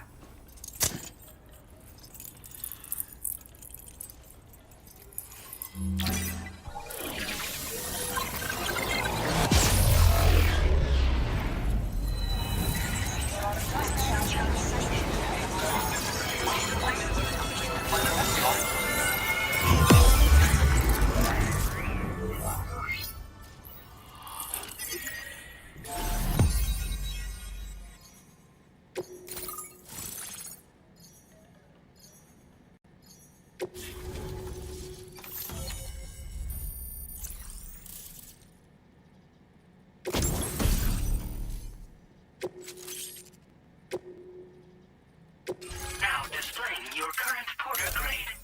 Now displaying your current porter grade.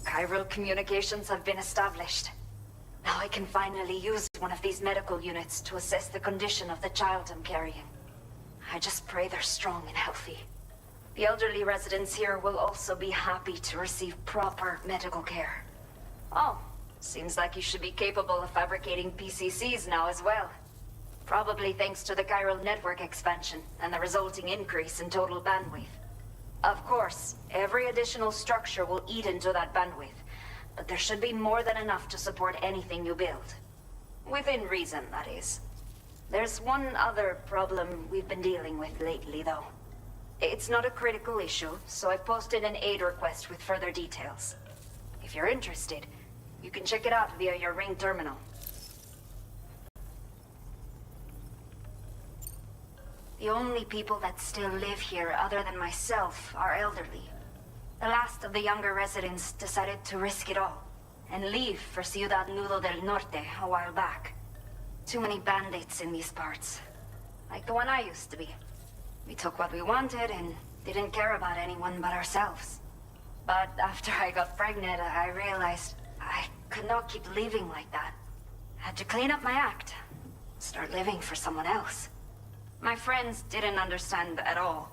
Chiral communications have been established. Now I can finally use one of these medical units to assess the condition of the child I'm carrying. I just pray they're strong and healthy. The elderly residents here will also be happy to receive proper medical care. Oh, seems like you should be capable of fabricating PCCs now as well. Probably thanks to the chiral network expansion and the resulting increase in total bandwidth. Of course, every additional structure will eat into that bandwidth, but there should be more than enough to support anything you build. Within reason, that is. There's one other problem we've been dealing with lately, though. It's not a critical issue, so I've posted an aid request with further details. If you're interested, you can check it out via your Ring terminal. The only people that still live here other than myself are elderly. The last of the younger residents decided to risk it all and leave for Ciudad Nudo del Norte a while back. Too many bandits in these parts. Like the one I used to be. We took what we wanted and didn't care about anyone but ourselves. But after I got pregnant, I realized I could not keep living like that. Had to clean up my act. Start living for someone else. My friends didn't understand at all.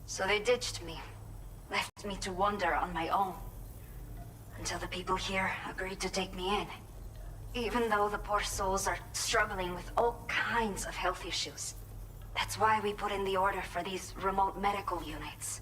So they ditched me. Left me to wander on my own. Until the people here agreed to take me in. Even though the poor souls are struggling with all kinds of health issues. That's why we put in the order for these remote medical units.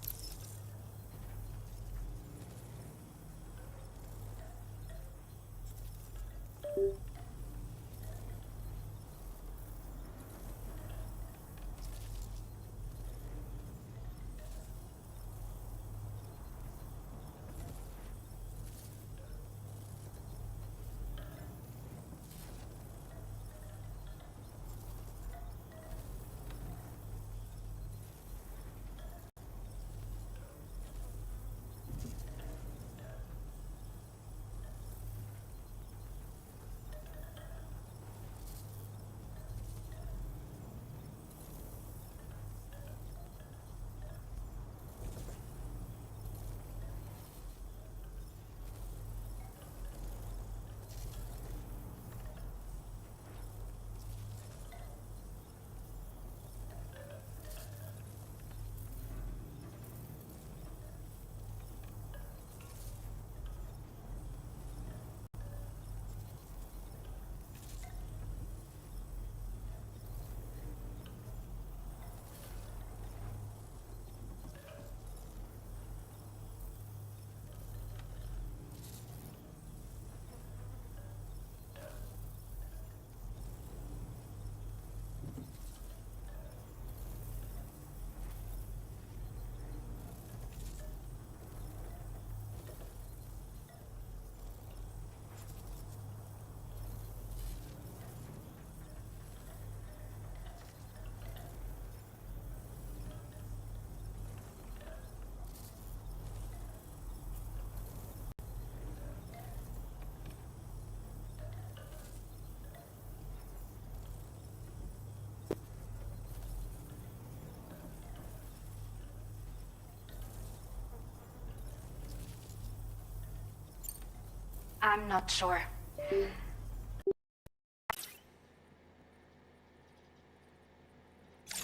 I'm not sure.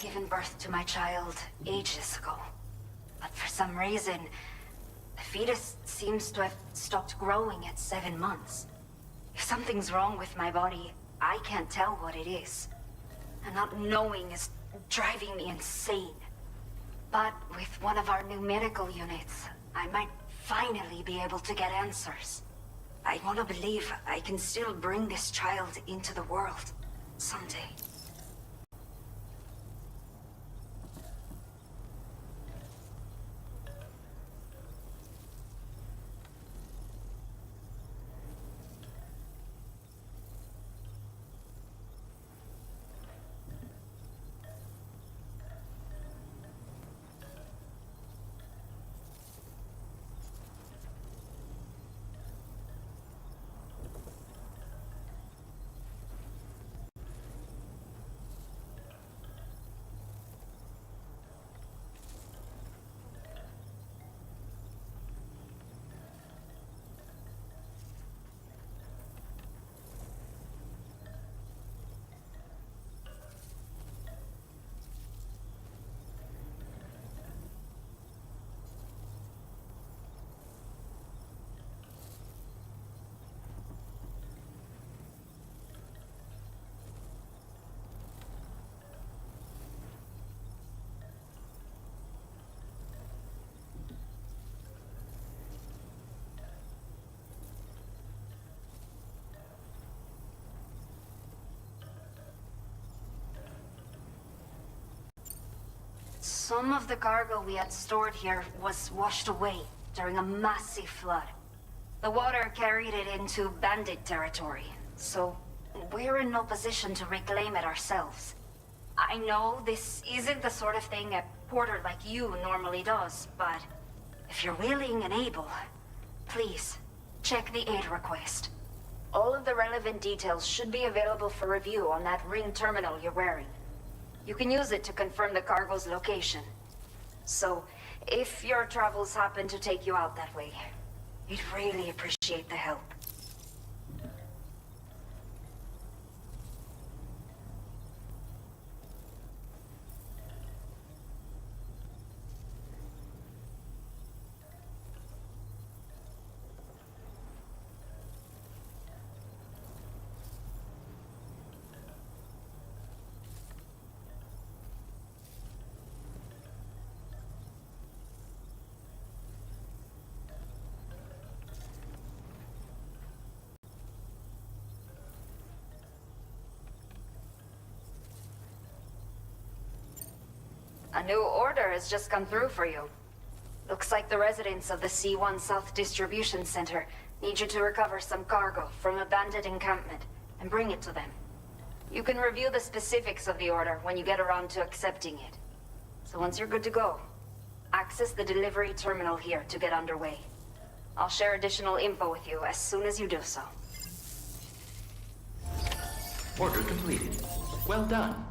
Given birth to my child ages ago. But for some reason, the fetus seems to have stopped growing at 7 months. If something's wrong with my body, I can't tell what it is. And not knowing is driving me insane. But with one of our new medical units, I might finally be able to get answers. I want to believe I can still bring this child into the world someday. Some of the cargo we had stored here was washed away during a massive flood. The water carried it into bandit territory, so we're in no position to reclaim it ourselves. I know this isn't the sort of thing a porter like you normally does, but if you're willing and able, please, check the aid request. All of the relevant details should be available for review on that ring terminal you're wearing. You can use it to confirm the cargo's location. So, if your travels happen to take you out that way, we'd really appreciate the help. A new order has just come through for you. Looks like the residents of the C1 South Distribution Center need you to recover some cargo from a bandit encampment and bring it to them. You can review the specifics of the order when you get around to accepting it. So once you're good to go, access the delivery terminal here to get underway. I'll share additional info with you as soon as you do so. Order completed. Well done.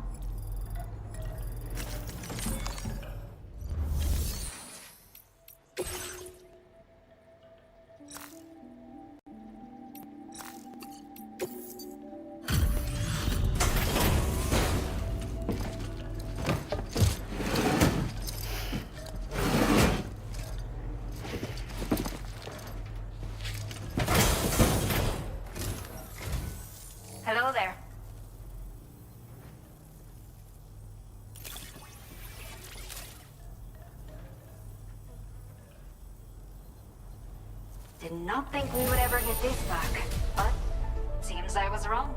Hello there. Did not think we would ever get this back, but seems I was wrong.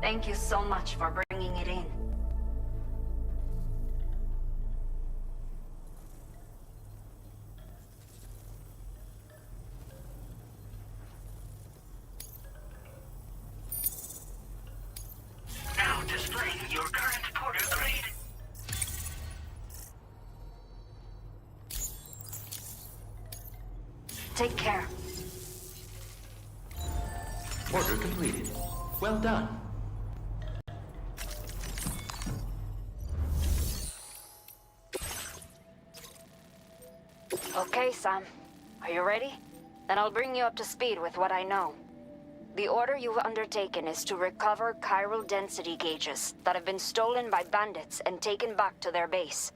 Thank you so much for bringing it in. Now displaying your current porter grade. Take care. Order completed. Well done. Okay, Sam. Are you ready? Then I'll bring you up to speed with what I know. The order you've undertaken is to recover chiral density gauges that have been stolen by bandits and taken back to their base.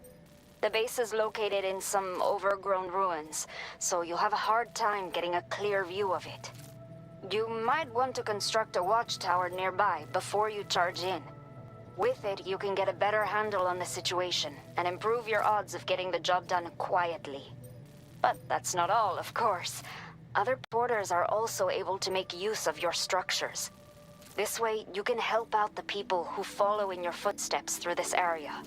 The base is located in some overgrown ruins, so you'll have a hard time getting a clear view of it. You might want to construct a watchtower nearby before you charge in. With it, you can get a better handle on the situation and improve your odds of getting the job done quietly. But that's not all, of course. Other porters are also able to make use of your structures. This way, you can help out the people who follow in your footsteps through this area.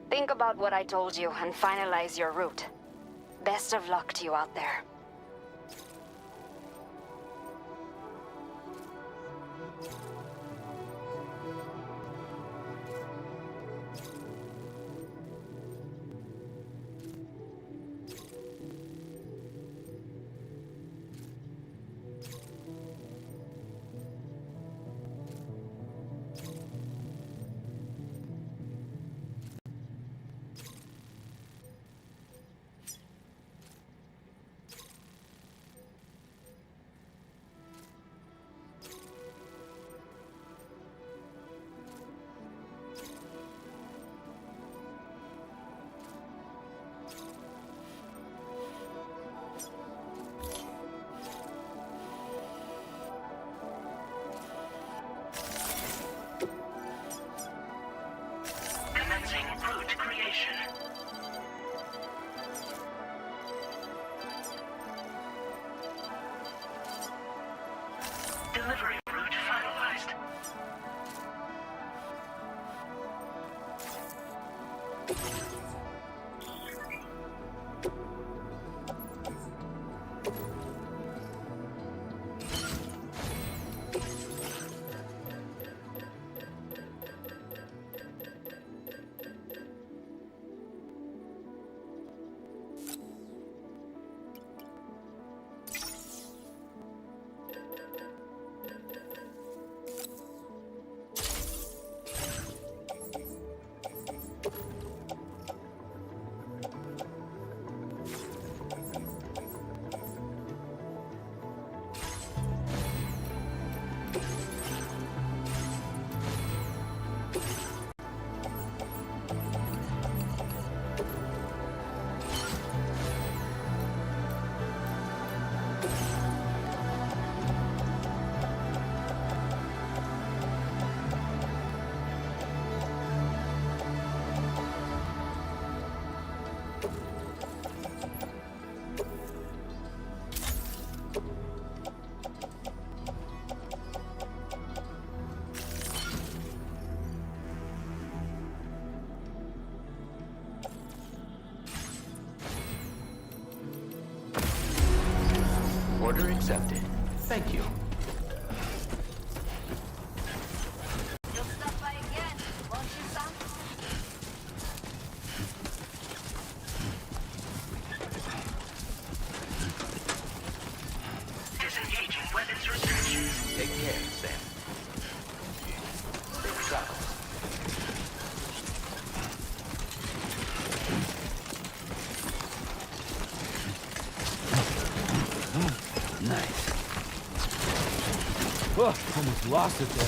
Think about what I told you and finalize your route. Best of luck to you out there. Commencing route creation. Delivery route finalized. Order accepted. Thank you. You'll stop by again, won't you, son? Disengaging weapons restrictions. Take care, Sam. Safe travels. Nice. Oh, almost lost it there.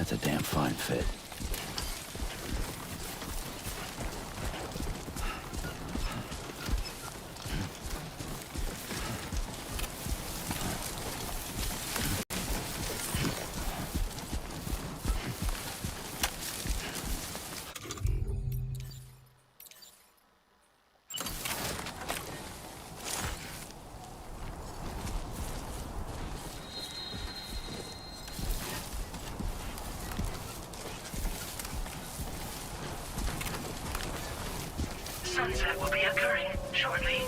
That's a damn fine fit. Sunset will be occurring shortly.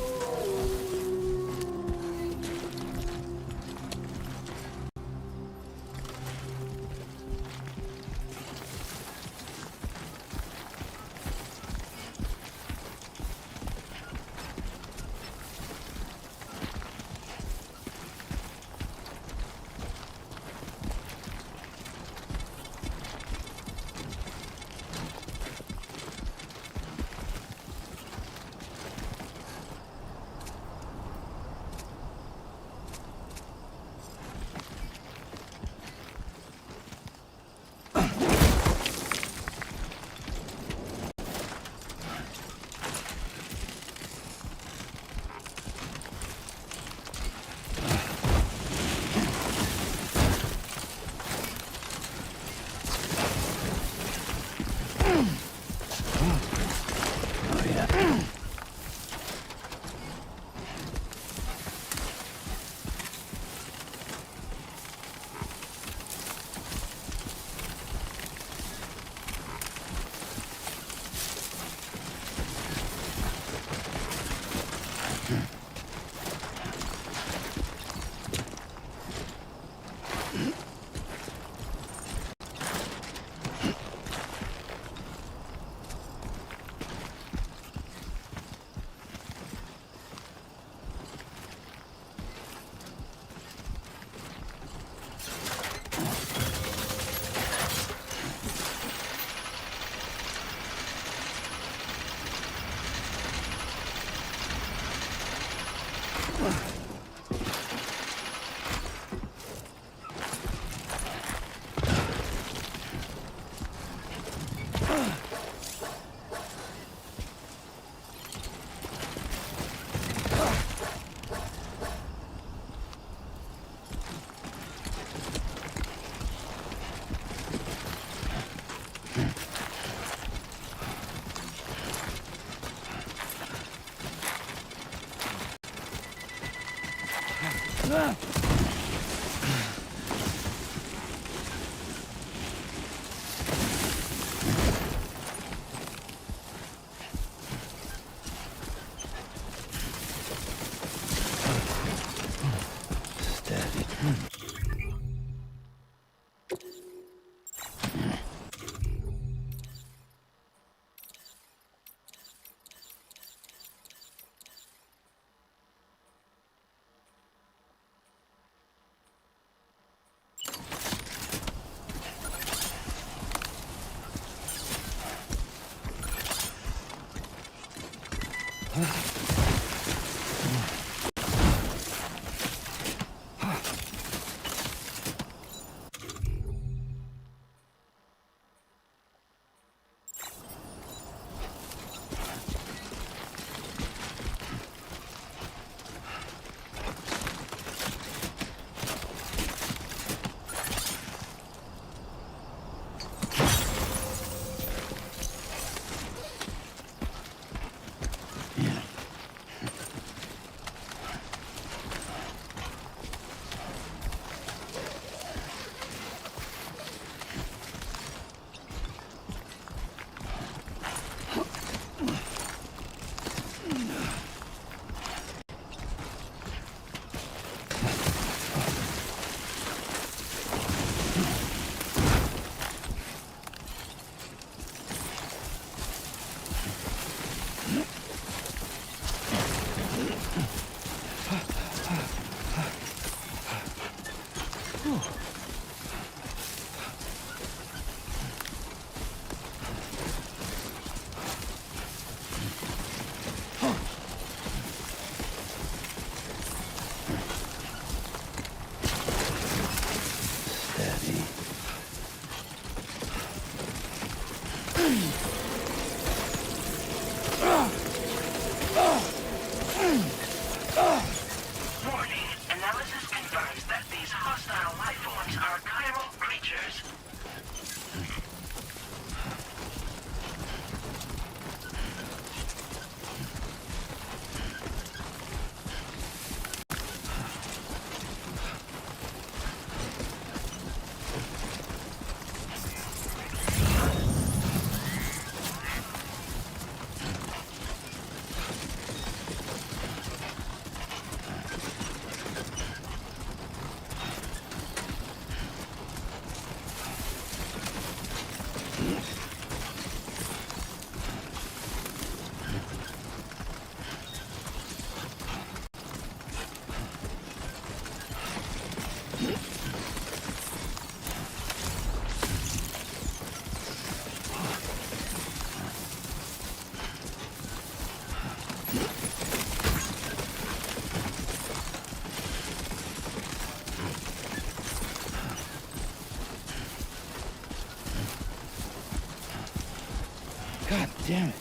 God damn it.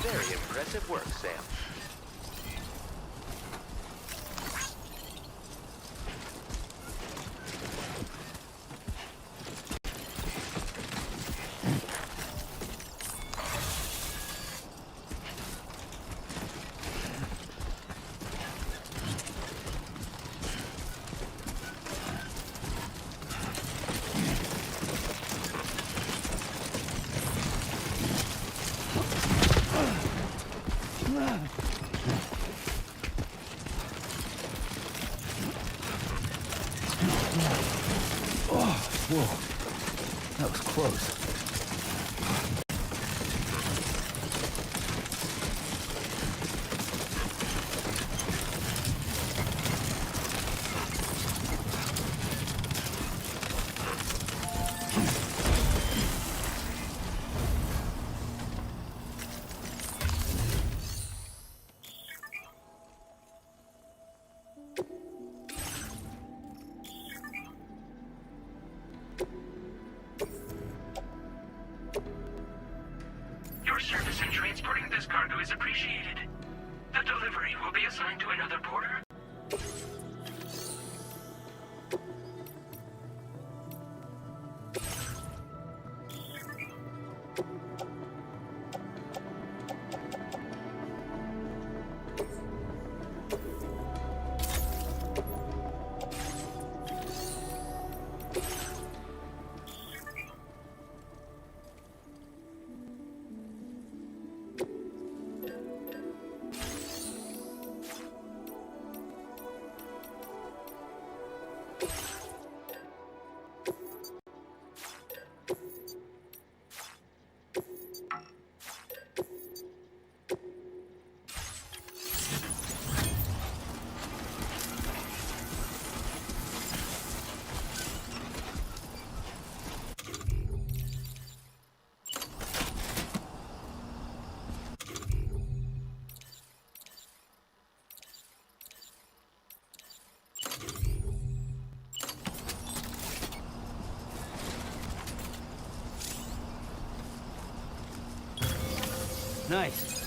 Very impressive work, Sam. Whoa, that was close. Your service in transporting this cargo is appreciated. The delivery will be assigned to another porter. Nice.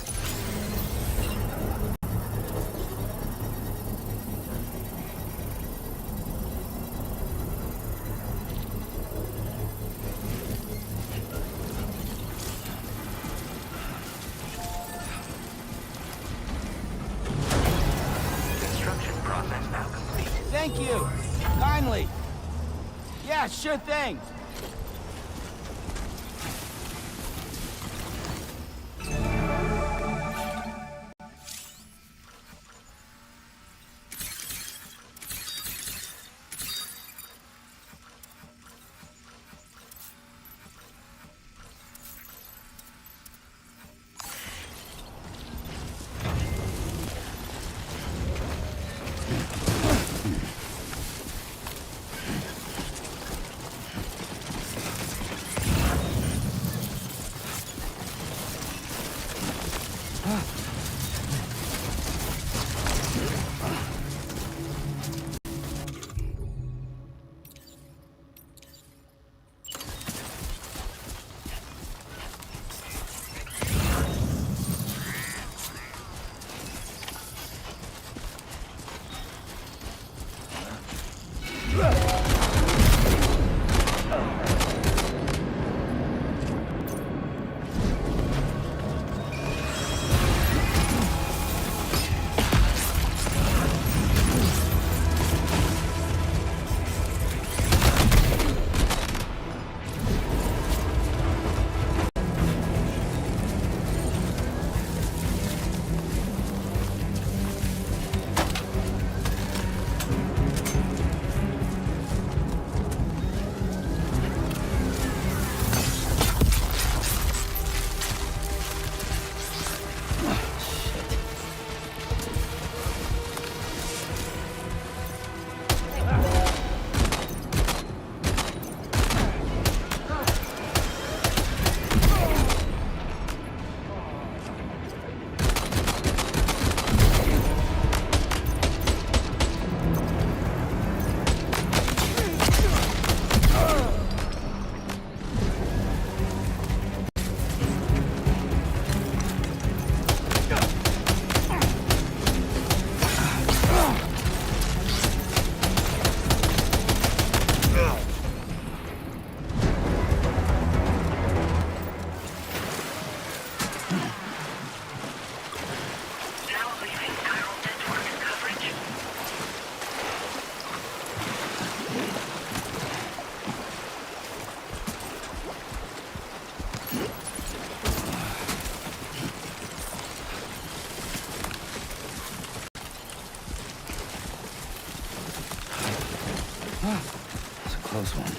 Construction process now complete. Thank you. Kindly. Yeah, sure thing. Now leaving chiral network coverage. It's a close one.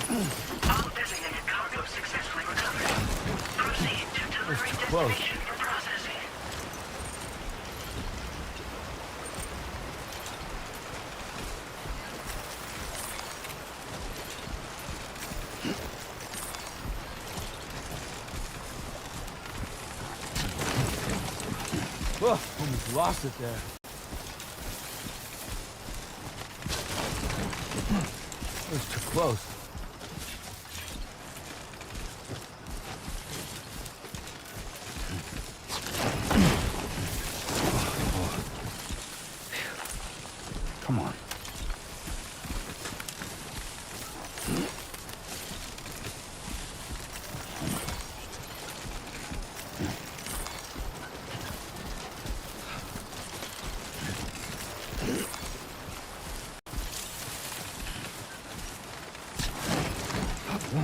All designated cargo successfully recovered. Proceed to delivery close. destination for processing. Whoa, almost lost it there. It was too close. Come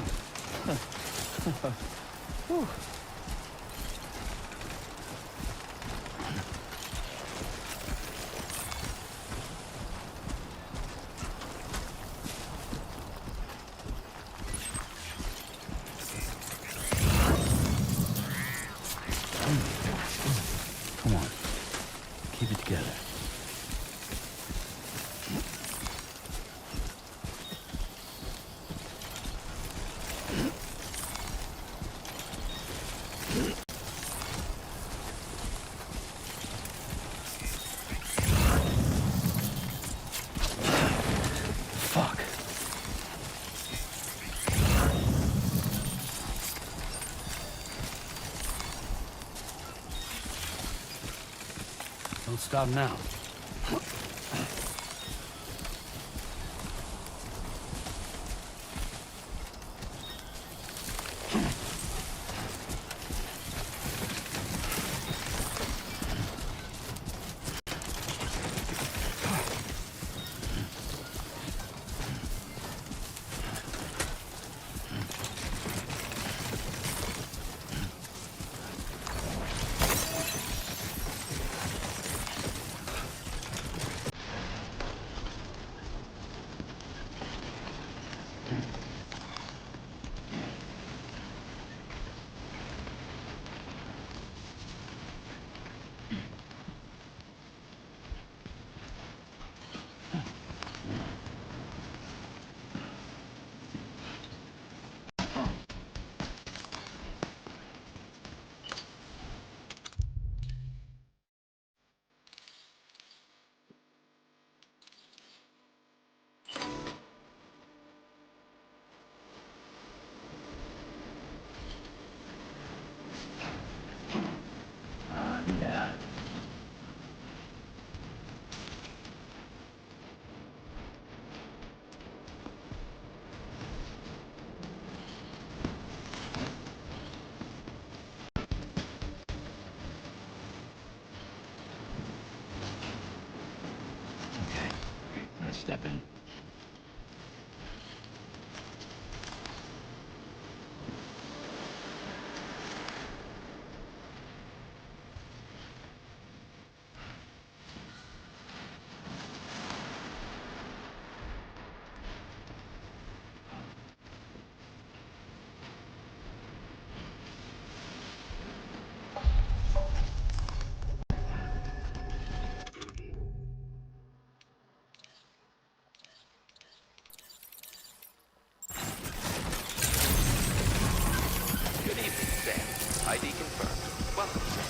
on. Keep it together. Fuck. Don't stop now. Yeah. Okay. Let's step in. Good evening, Sam. ID confirmed. Welcome, Sam.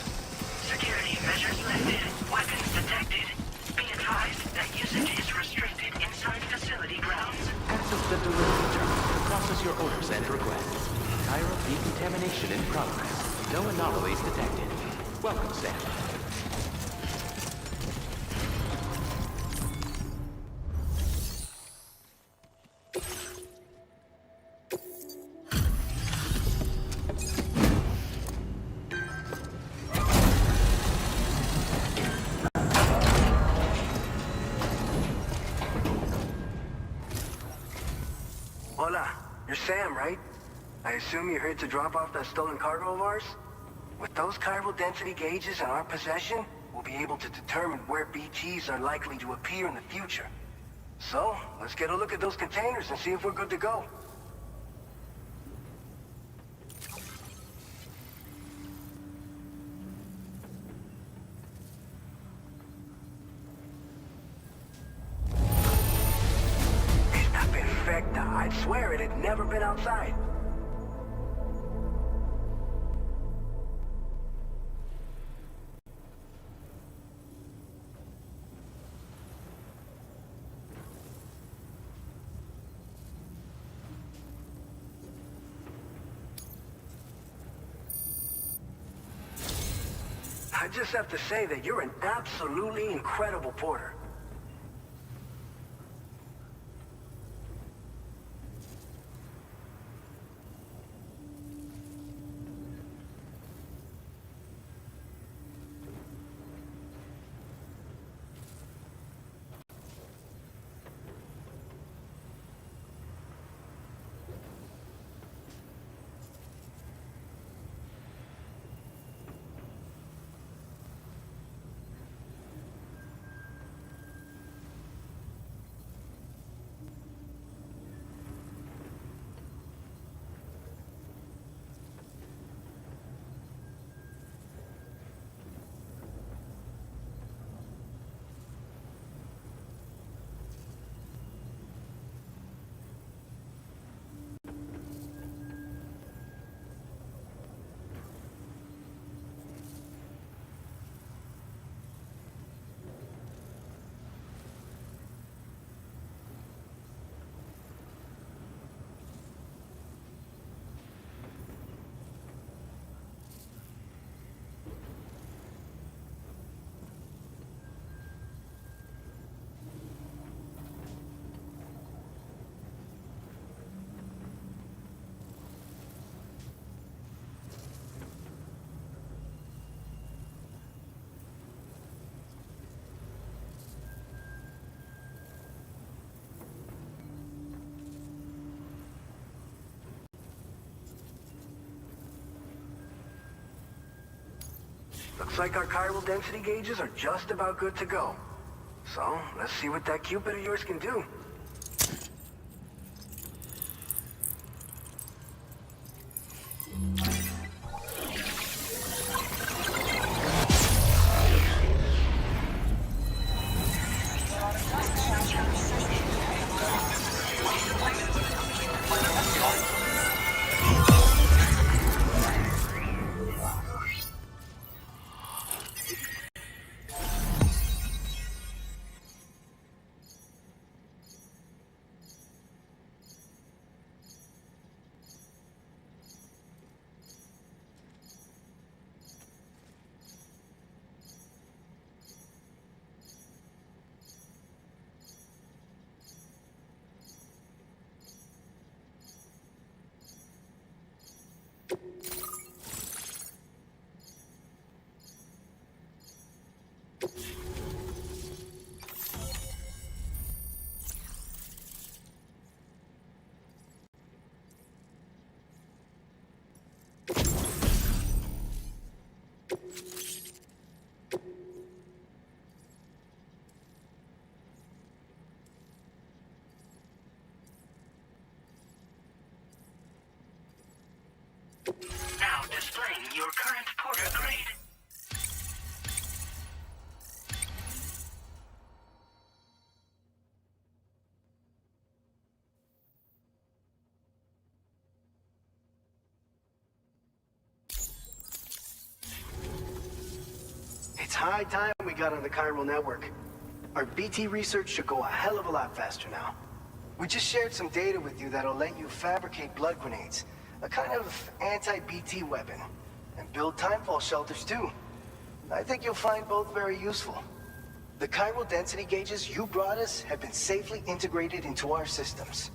Security measures lifted. Weapons detected. Be advised that usage is restricted inside facility grounds. Access the delivery terminal to process your orders and requests. Chiral decontamination in progress. No anomalies detected. Welcome, Sam. Hola, you're Sam, right? I assume you're here to drop off that stolen cargo of ours? With those chiral density gauges in our possession, we'll be able to determine where BGs are likely to appear in the future. So, let's get a look at those containers and see if we're good to go. Está perfecta. I'd swear it had never been outside. I just have to say that you're an absolutely incredible porter. Looks like our chiral density gauges are just about good to go. So, let's see what that Cupid of yours can do. Now displaying your current porter grade. It's high time we got on the chiral network. Our BT research should go a hell of a lot faster now. We just shared some data with you that'll let you fabricate blood grenades, a kind of anti-BT weapon, and build timefall shelters too. I think you'll find both very useful. The chiral density gauges you brought us have been safely integrated into our systems.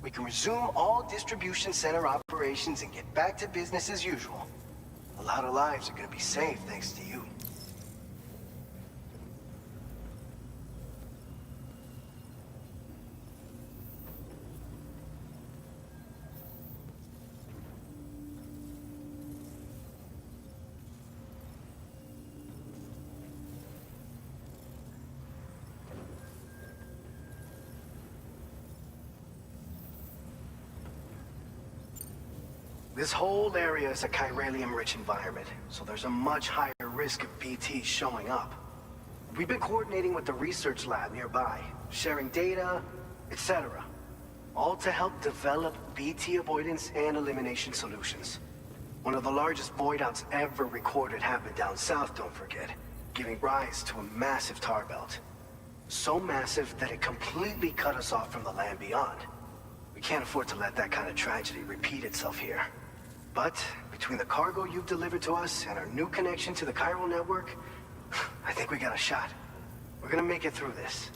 We can resume all distribution center operations and get back to business as usual. A lot of lives are gonna be saved thanks to you. This whole area is a chiralium-rich environment, so there's a much higher risk of BT showing up. We've been coordinating with the research lab nearby, sharing data, etc. All to help develop BT avoidance and elimination solutions. One of the largest void outs ever recorded happened down south, don't forget, giving rise to a massive tar belt. So massive that it completely cut us off from the land beyond. We can't afford to let that kind of tragedy repeat itself here. But between the cargo you've delivered to us and our new connection to the chiral network, I think we got a shot. We're gonna make it through this.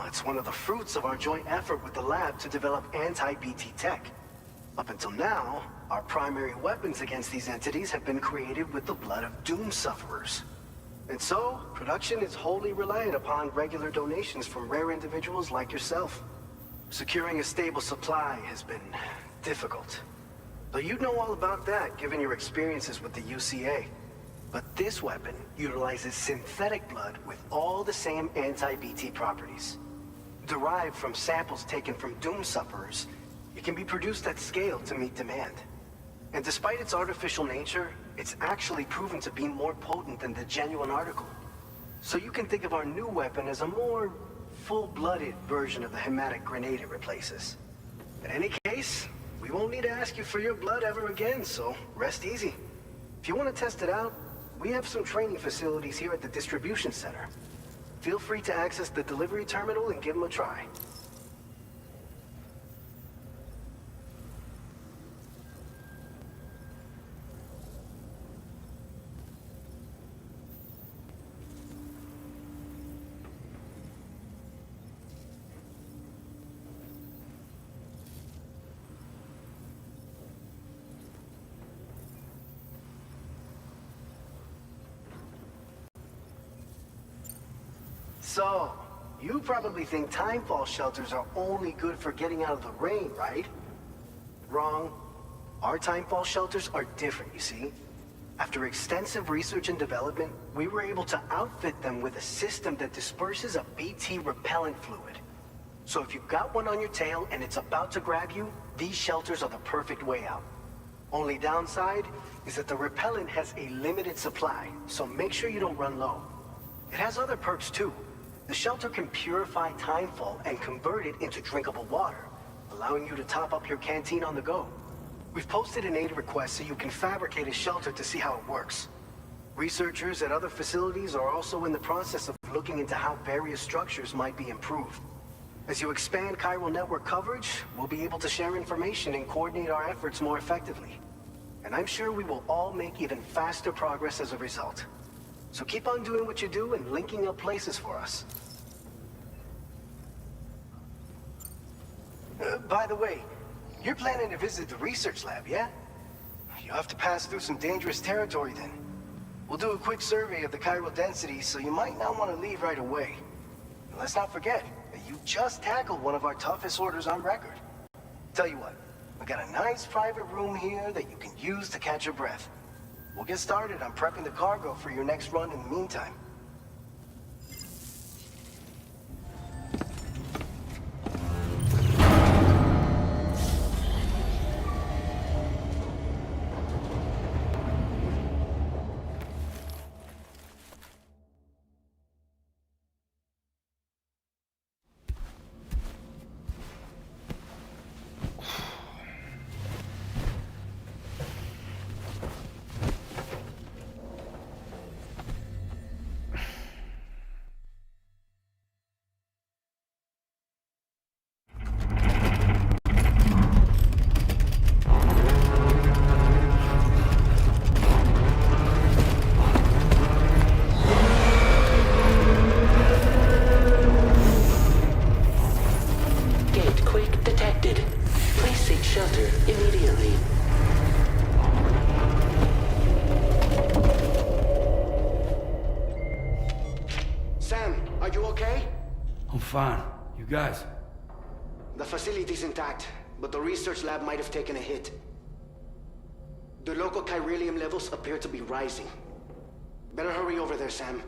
It's one of the fruits of our joint effort with the lab to develop anti-BT tech. Up until now, our primary weapons against these entities have been created with the blood of doom sufferers. And so, production is wholly reliant upon regular donations from rare individuals like yourself. Securing a stable supply has been difficult. Though you'd know all about that, given your experiences with the UCA. But this weapon utilizes synthetic blood with all the same anti-BT properties. Derived from samples taken from doom sufferers, it can be produced at scale to meet demand. And despite its artificial nature, it's actually proven to be more potent than the genuine article. So you can think of our new weapon as a more full-blooded version of the hematic grenade it replaces. In any case, we won't need to ask you for your blood ever again, so rest easy. If you want to test it out, we have some training facilities here at the distribution center. Feel free to access the delivery terminal and give them a try. So, you probably think timefall shelters are only good for getting out of the rain, right? Wrong. Our timefall shelters are different, you see. After extensive research and development, we were able to outfit them with a system that disperses a BT repellent fluid. So if you've got one on your tail and it's about to grab you, these shelters are the perfect way out. Only downside is that the repellent has a limited supply, so make sure you don't run low. It has other perks too. The shelter can purify timefall and convert it into drinkable water, allowing you to top up your canteen on the go. We've posted an aid request so you can fabricate a shelter to see how it works. Researchers at other facilities are also in the process of looking into how various structures might be improved. As you expand chiral network coverage, we'll be able to share information and coordinate our efforts more effectively. And I'm sure we will all make even faster progress as a result. So keep on doing what you do and linking up places for us. By the way, you're planning to visit the research lab, yeah? You'll have to pass through some dangerous territory then. We'll do a quick survey of the chiral density, so you might not want to leave right away. And let's not forget that you just tackled one of our toughest orders on record. Tell you what, we got a nice private room here that you can use to catch your breath. We'll get started on prepping the cargo for your next run in the meantime. Fine. You guys? The facility's intact, but the research lab might have taken a hit. The local chiralium levels appear to be rising. Better hurry over there, Sam.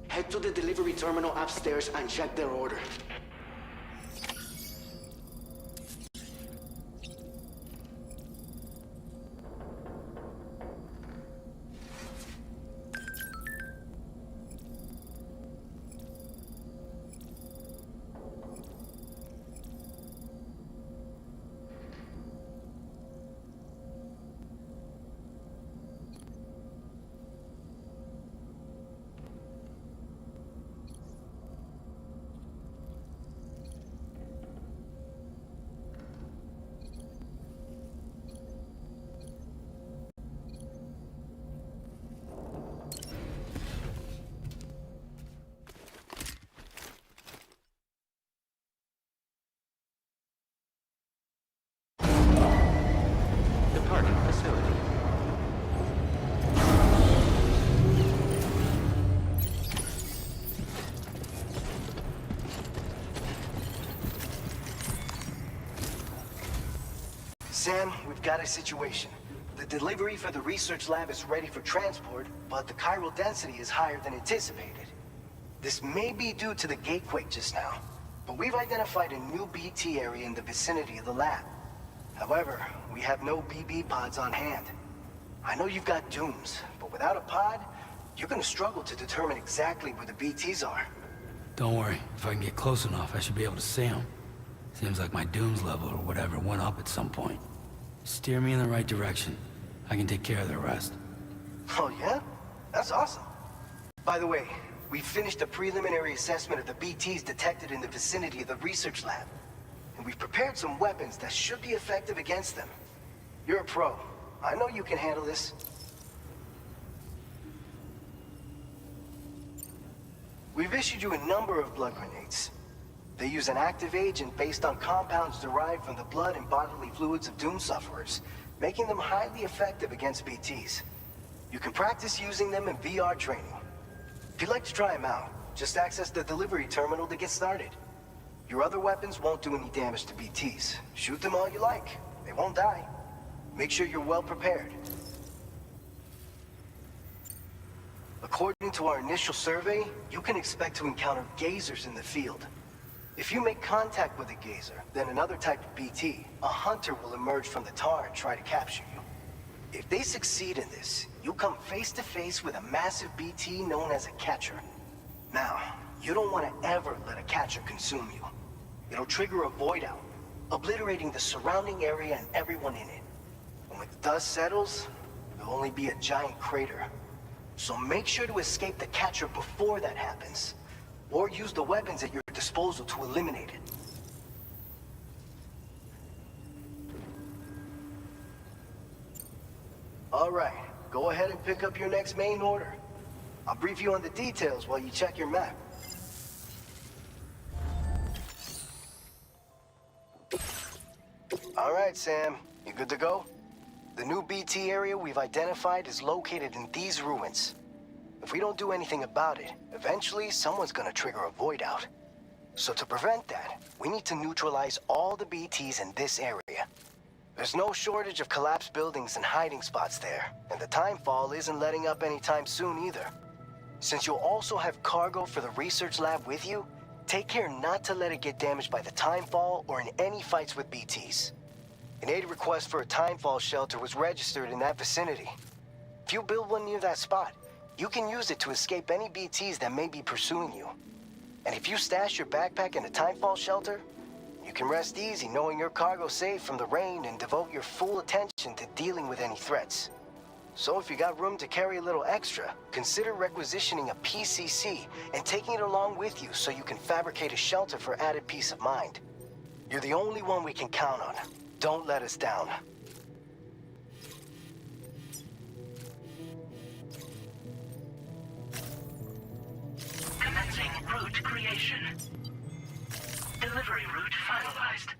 Head to the delivery terminal upstairs and check their order. Departing facility. Sam, we've got a situation. The delivery for the research lab is ready for transport, but the chiral density is higher than anticipated. This may be due to the gatequake just now, but we've identified a new BT area in the vicinity of the lab. However, we have no BB pods on hand. I know you've got dooms, but without a pod, you're gonna struggle to determine exactly where the BTs are. Don't worry. If I can get close enough, I should be able to see them. Seems like my dooms level or whatever went up at some point. Steer me in the right direction. I can take care of the rest. Oh yeah? That's awesome. By the way, we finished a preliminary assessment of the BTs detected in the vicinity of the research lab. And we've prepared some weapons that should be effective against them. You're a pro. I know you can handle this. We've issued you a number of blood grenades. They use an active agent based on compounds derived from the blood and bodily fluids of Doom sufferers, making them highly effective against BTs. You can practice using them in VR training. If you'd like to try them out, just access the delivery terminal to get started. Your other weapons won't do any damage to BTs. Shoot them all you like. They won't die. Make sure you're well prepared. According to our initial survey, you can expect to encounter gazers in the field. If you make contact with a gazer, then another type of BT, a hunter will emerge from the tar and try to capture you. If they succeed in this, you'll come face to face with a massive BT known as a catcher. Now, you don't want to ever let a catcher consume you. It'll trigger a void out, obliterating the surrounding area and everyone in it. When the dust settles, there'll only be a giant crater. So make sure to escape the catcher before that happens, or use the weapons at your disposal to eliminate it. All right, go ahead and pick up your next main order. I'll brief you on the details while you check your map. All right, Sam, you good to go? The new BT area we've identified is located in these ruins. If we don't do anything about it, eventually someone's gonna trigger a void out. So to prevent that, we need to neutralize all the BTs in this area. There's no shortage of collapsed buildings and hiding spots there, and the timefall isn't letting up anytime soon either. Since you'll also have cargo for the research lab with you, take care not to let it get damaged by the timefall or in any fights with BTs. An aid request for a timefall shelter was registered in that vicinity. If you build one near that spot, you can use it to escape any BTs that may be pursuing you. And if you stash your backpack in a timefall shelter, you can rest easy knowing your cargo's safe from the rain and devote your full attention to dealing with any threats. So if you got room to carry a little extra, consider requisitioning a PCC and taking it along with you so you can fabricate a shelter for added peace of mind. You're the only one we can count on. Don't let us down. Commencing route creation. Delivery route finalized.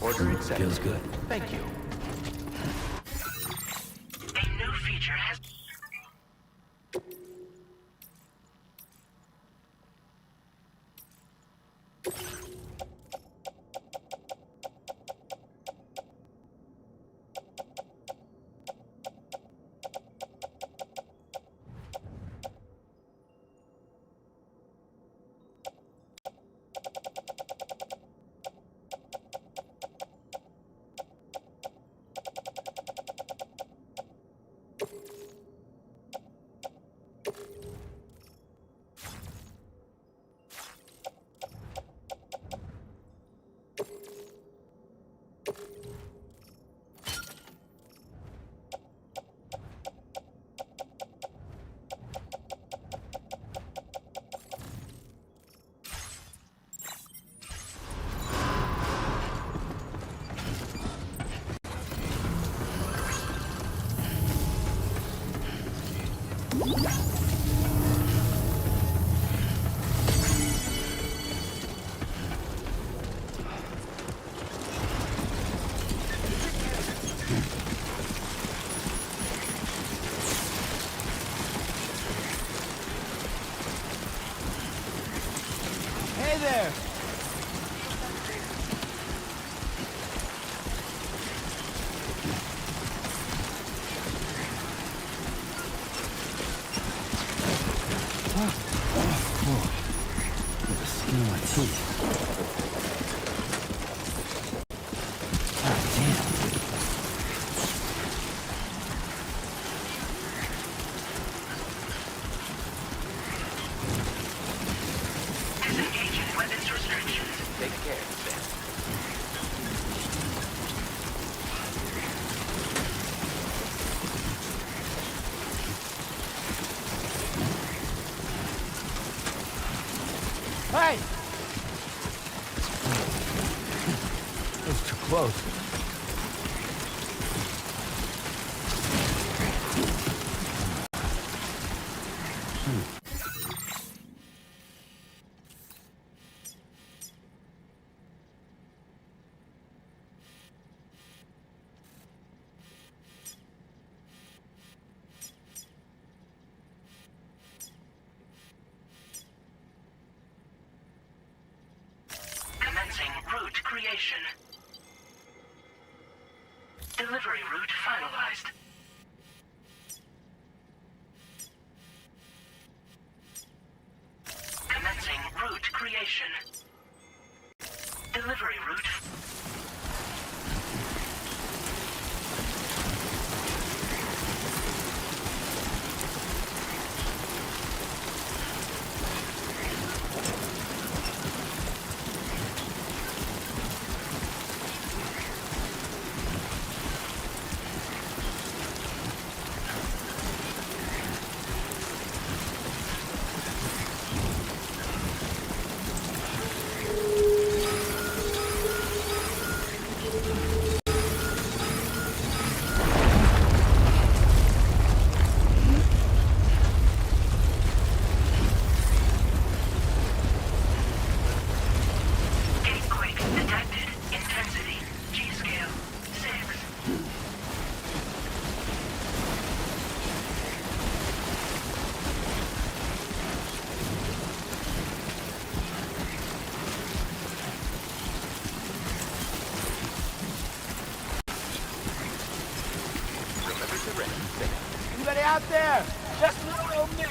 Order accepted. Feels good. Thank you. A new feature has... Hey there! With the skin of my teeth. God damn. Disengaging weapons restrictions. Take care, Sam. Hey! That was too close. Commencing route creation. Delivery route finalized. Commencing route creation. Delivery route. Gatequake detected. Intensity. G-scale. 6. Remember to rest, Sam. Anybody out there? Just a little me.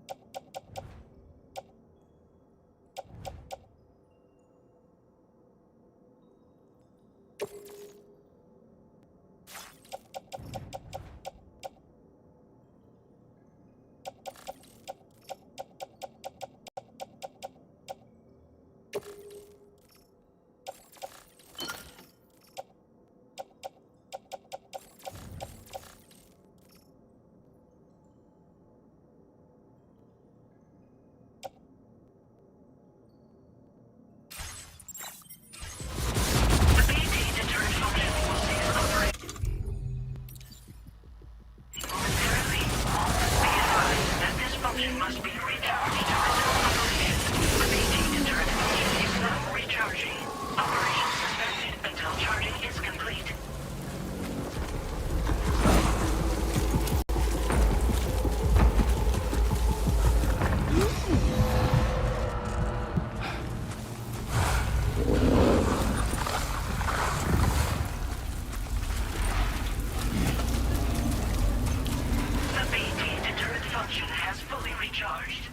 The BT deterrent function will cease operation momentarily. Be advised that this function must be recharged to resume operation. The BT deterrent function is now recharging. Operation suspended until charging is complete. The BT deterrent function has fully recharged.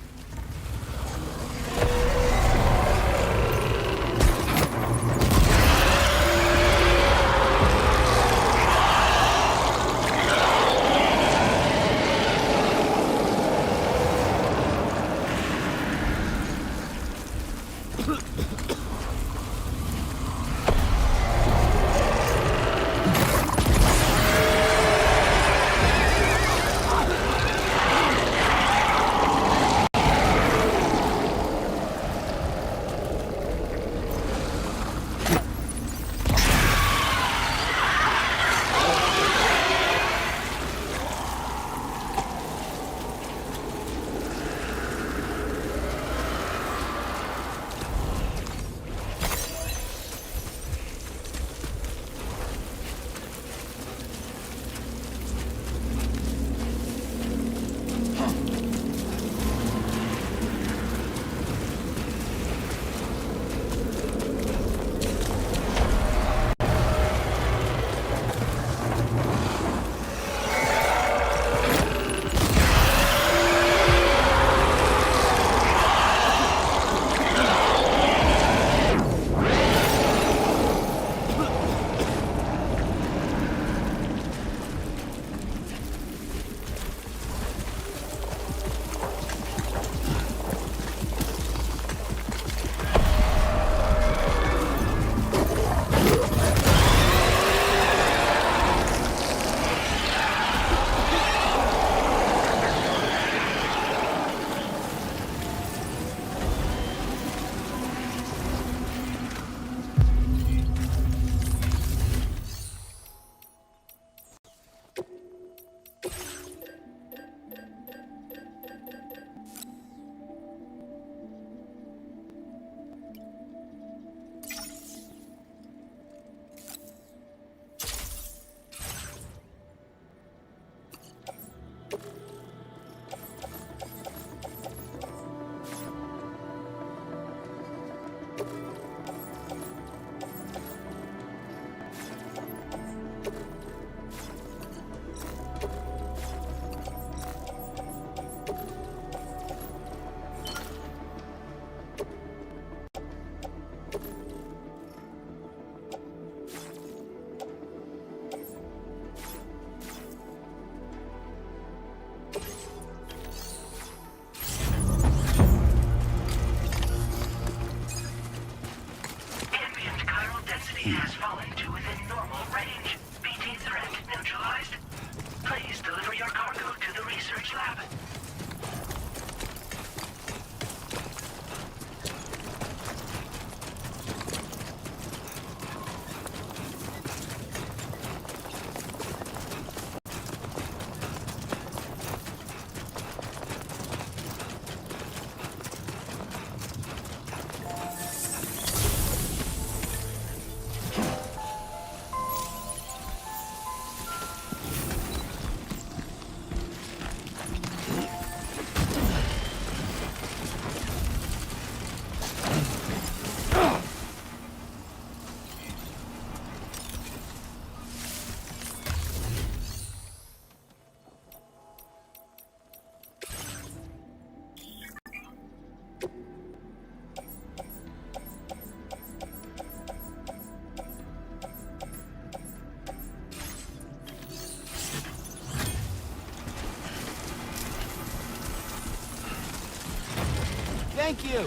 Thank you!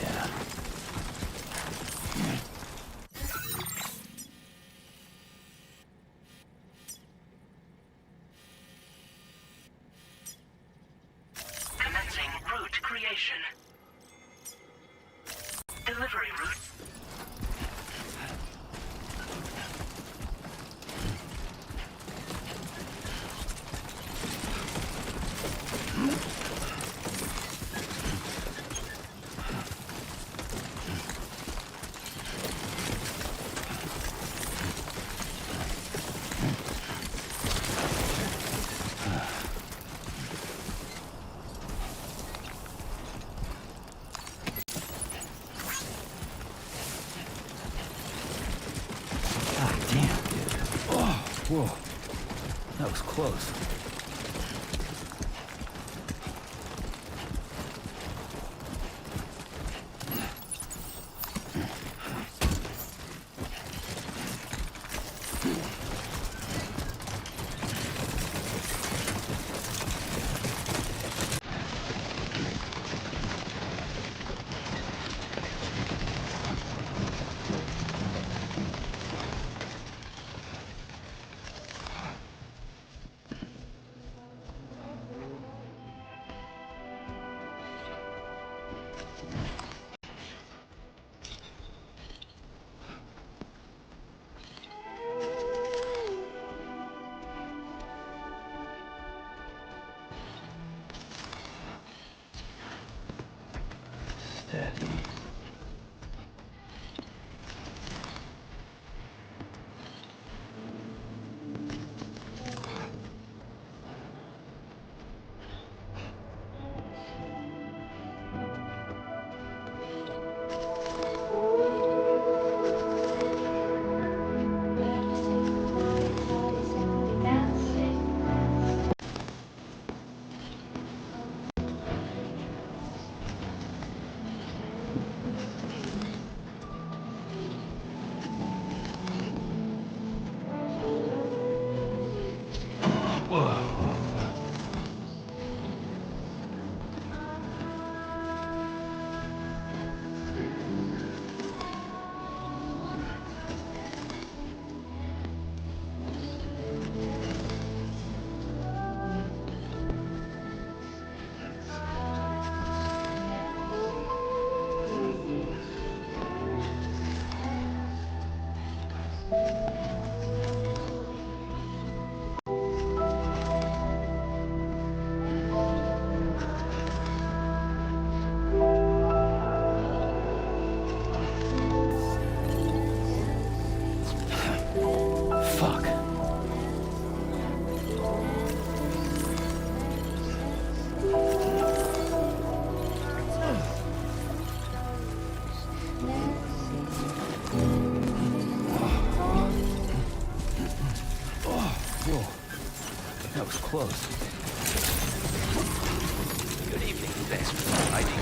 Yeah. Commencing route creation. Delivery route. God damn, dude. Oh, whoa. That was close. Steady. Fuck. Whoa. That was close. Good evening. Thanks for providing.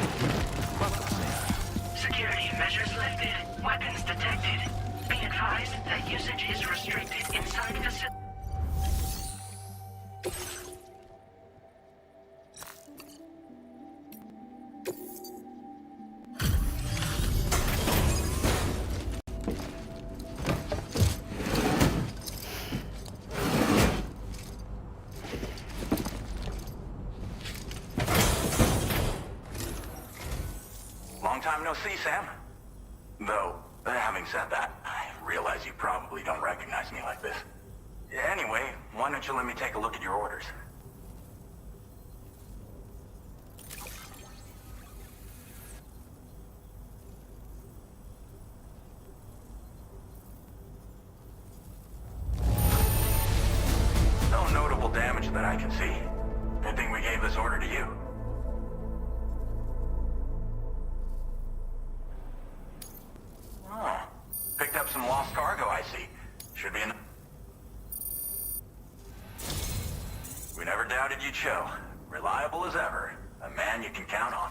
Welcome, Sam. Security measures lifted. Weapons detected. Be advised that usage is restricted inside facility. Long time no see, Sam. Though, having said that, I realize you probably don't recognize me like this. Anyway, why don't you let me take a look at your orders? No notable damage that I can see. Good thing we gave this order to you. Oh, picked up some lost cargo, I see. Should be in... We never doubted you'd show. Reliable as ever. A man you can count on.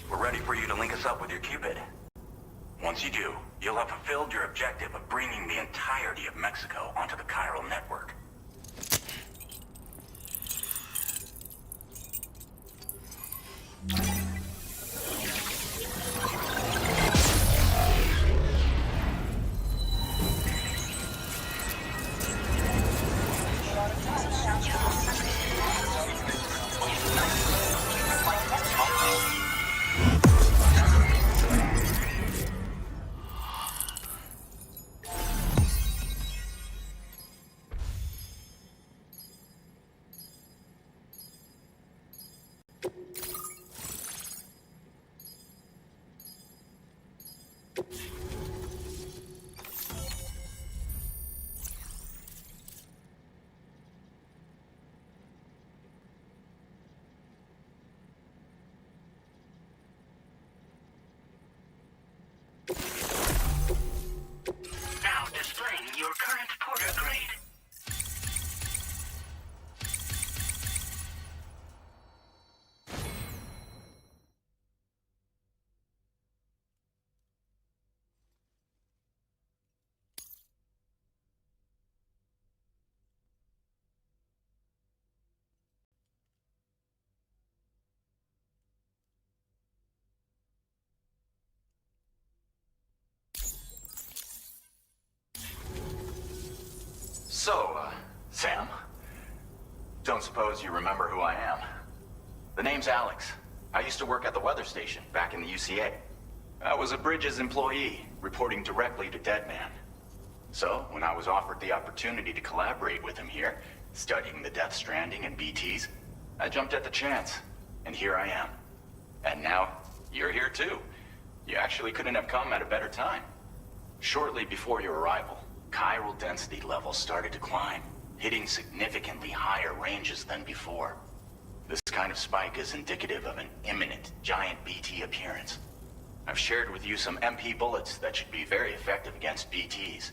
We're ready for you to link us up with your Cupid. Once you do, you'll have fulfilled your objective of bringing the entirety of Mexico onto the chiral network. Sam, don't suppose you remember who I am? The name's Alex. I used to work at the weather station back in the UCA. I was a Bridges employee, reporting directly to Deadman. So, when I was offered the opportunity to collaborate with him here, studying the Death Stranding and BTs, I jumped at the chance, and here I am. And now, you're here too. You actually couldn't have come at a better time. Shortly before your arrival, chiral density levels started to climb, hitting significantly higher ranges than before. This kind of spike is indicative of an imminent giant BT appearance. I've shared with you some MP bullets that should be very effective against BTs.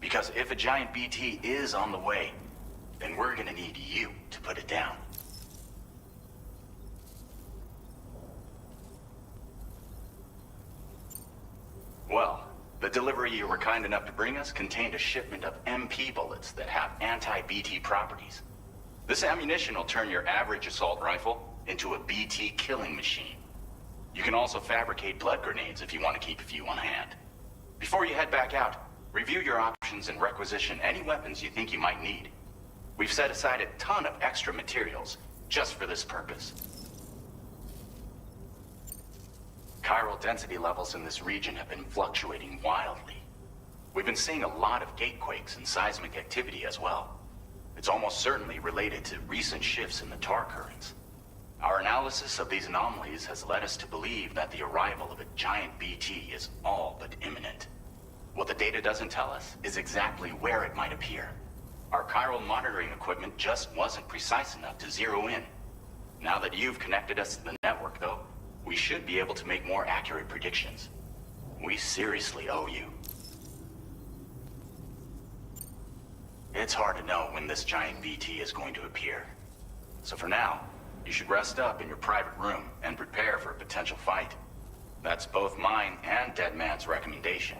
Because if a giant BT is on the way, then we're gonna need you to put it down. Well, the delivery you were kind enough to bring us contained a shipment of MP bullets that have anti-BT properties. This ammunition will turn your average assault rifle into a BT killing machine. You can also fabricate blood grenades if you want to keep a few on hand. Before you head back out, review your options and requisition any weapons you think you might need. We've set aside a ton of extra materials just for this purpose. Chiral density levels in this region have been fluctuating wildly. We've been seeing a lot of gatequakes and seismic activity as well. It's almost certainly related to recent shifts in the tar currents. Our analysis of these anomalies has led us to believe that the arrival of a giant BT is all but imminent. What the data doesn't tell us is exactly where it might appear. Our chiral monitoring equipment just wasn't precise enough to zero in. Now that you've connected us to the network, though, we should be able to make more accurate predictions. We seriously owe you. It's hard to know when this giant BT is going to appear. So for now, you should rest up in your private room and prepare for a potential fight. That's both mine and Deadman's recommendation.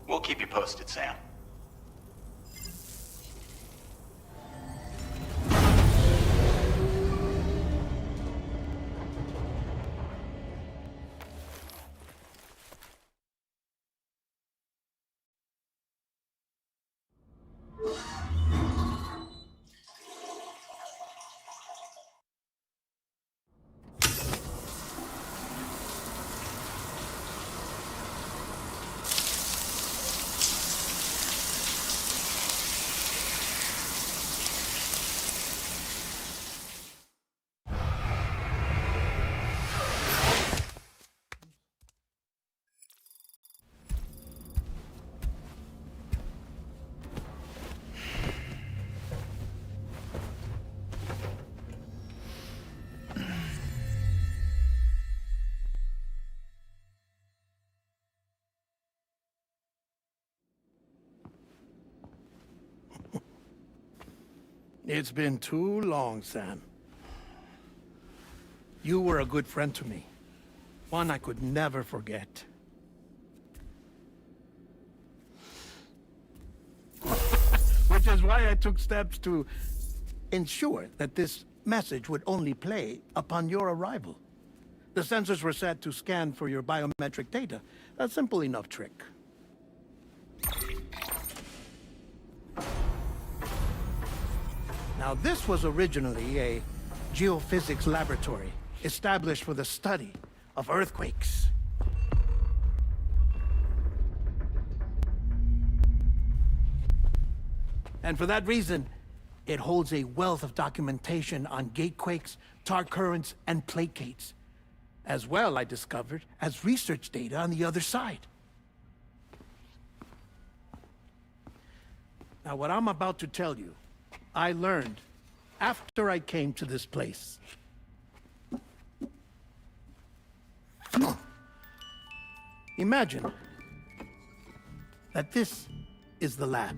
We'll keep you posted, Sam. It's been too long, Sam. You were a good friend to me. One I could never forget. Which is why I took steps to ensure that this message would only play upon your arrival. The sensors were set to scan for your biometric data. A simple enough trick. Now, this was originally a geophysics laboratory established for the study of earthquakes. And for that reason, it holds a wealth of documentation on gatequakes, tar currents, and placates. As well, I discovered, as research data on the other side. Now, what I'm about to tell you, I learned after I came to this place. Imagine that this is the lab.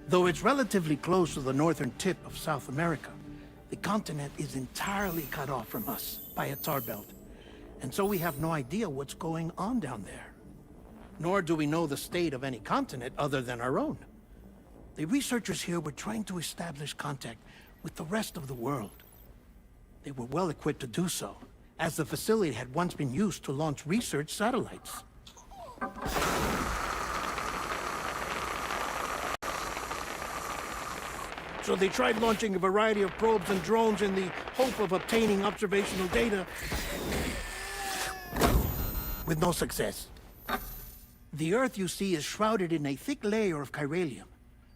Though it's relatively close to the northern tip of South America, the continent is entirely cut off from us by a tar belt. And so we have no idea what's going on down there. Nor do we know the state of any continent other than our own. The researchers here were trying to establish contact with the rest of the world. They were well equipped to do so, as the facility had once been used to launch research satellites. So they tried launching a variety of probes and drones in the hope of obtaining observational data, with no success. The Earth, you see, is shrouded in a thick layer of chiralium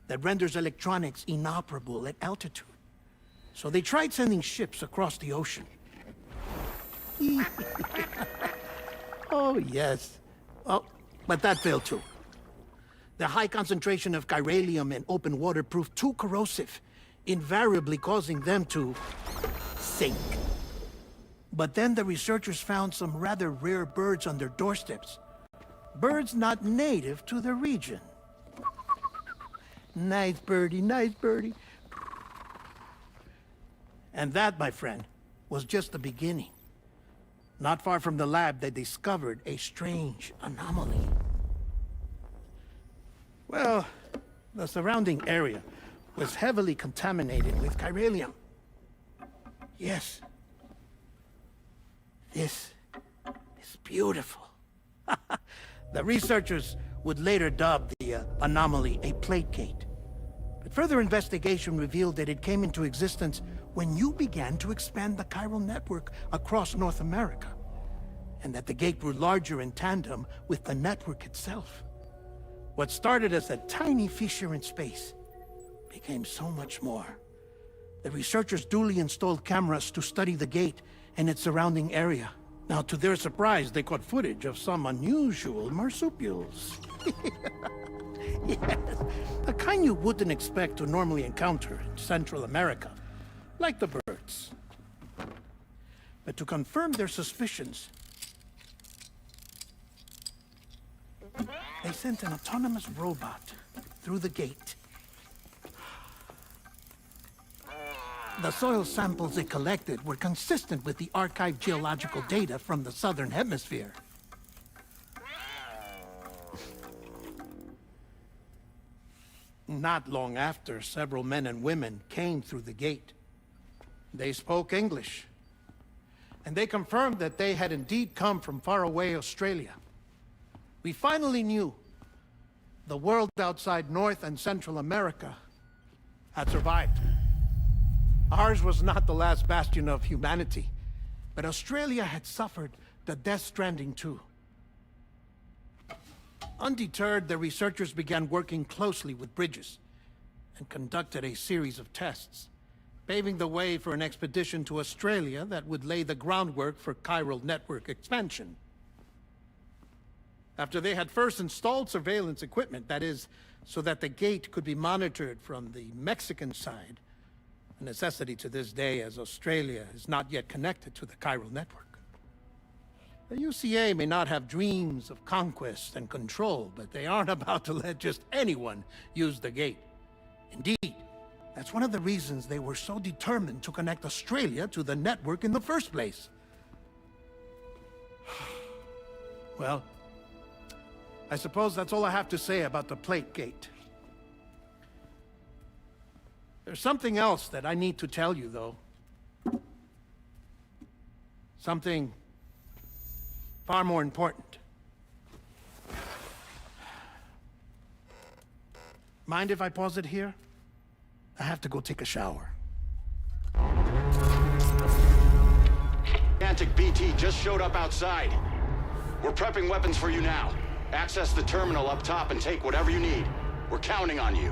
that renders electronics inoperable at altitude. So they tried sending ships across the ocean. Oh, yes. Oh, but that failed too. The high concentration of chiralium in open water proved too corrosive, invariably causing them to sink. But then the researchers found some rather rare birds on their doorsteps. Birds not native to the region. Nice birdie, nice birdie. And that, my friend, was just the beginning. Not far from the lab, they discovered a strange anomaly. Well, the surrounding area was heavily contaminated with chiralium. Yes. This is beautiful. The researchers would later dub the anomaly a plate gate. But further investigation revealed that it came into existence when you began to expand the chiral network across North America, and that the gate grew larger in tandem with the network itself. What started as a tiny fissure in space became so much more. The researchers duly installed cameras to study the gate and its surrounding area. Now, to their surprise, they caught footage of some unusual marsupials. Yes, the kind you wouldn't expect to normally encounter in Central America, like the birds. But to confirm their suspicions, they sent an autonomous robot through the gate. The soil samples it collected were consistent with the archived geological data from the southern hemisphere. Not long after, several men and women came through the gate. They spoke English, and they confirmed that they had indeed come from faraway Australia. We finally knew the world outside North and Central America had survived. Ours was not the last bastion of humanity, but Australia had suffered the death stranding too. Undeterred, the researchers began working closely with Bridges and conducted a series of tests, paving the way for an expedition to Australia that would lay the groundwork for chiral network expansion. After they had first installed surveillance equipment, that is, so that the gate could be monitored from the Mexican side, a necessity to this day as Australia is not yet connected to the chiral network. The UCA may not have dreams of conquest and control, but they aren't about to let just anyone use the gate. Indeed, that's one of the reasons they were so determined to connect Australia to the network in the first place. Well, I suppose that's all I have to say about the plate gate. There's something else that I need to tell you, though. Something far more important. Mind if I pause it here? I have to go take a shower. Gigantic BT just showed up outside. We're prepping weapons for you now. Access the terminal up top and take whatever you need. We're counting on you.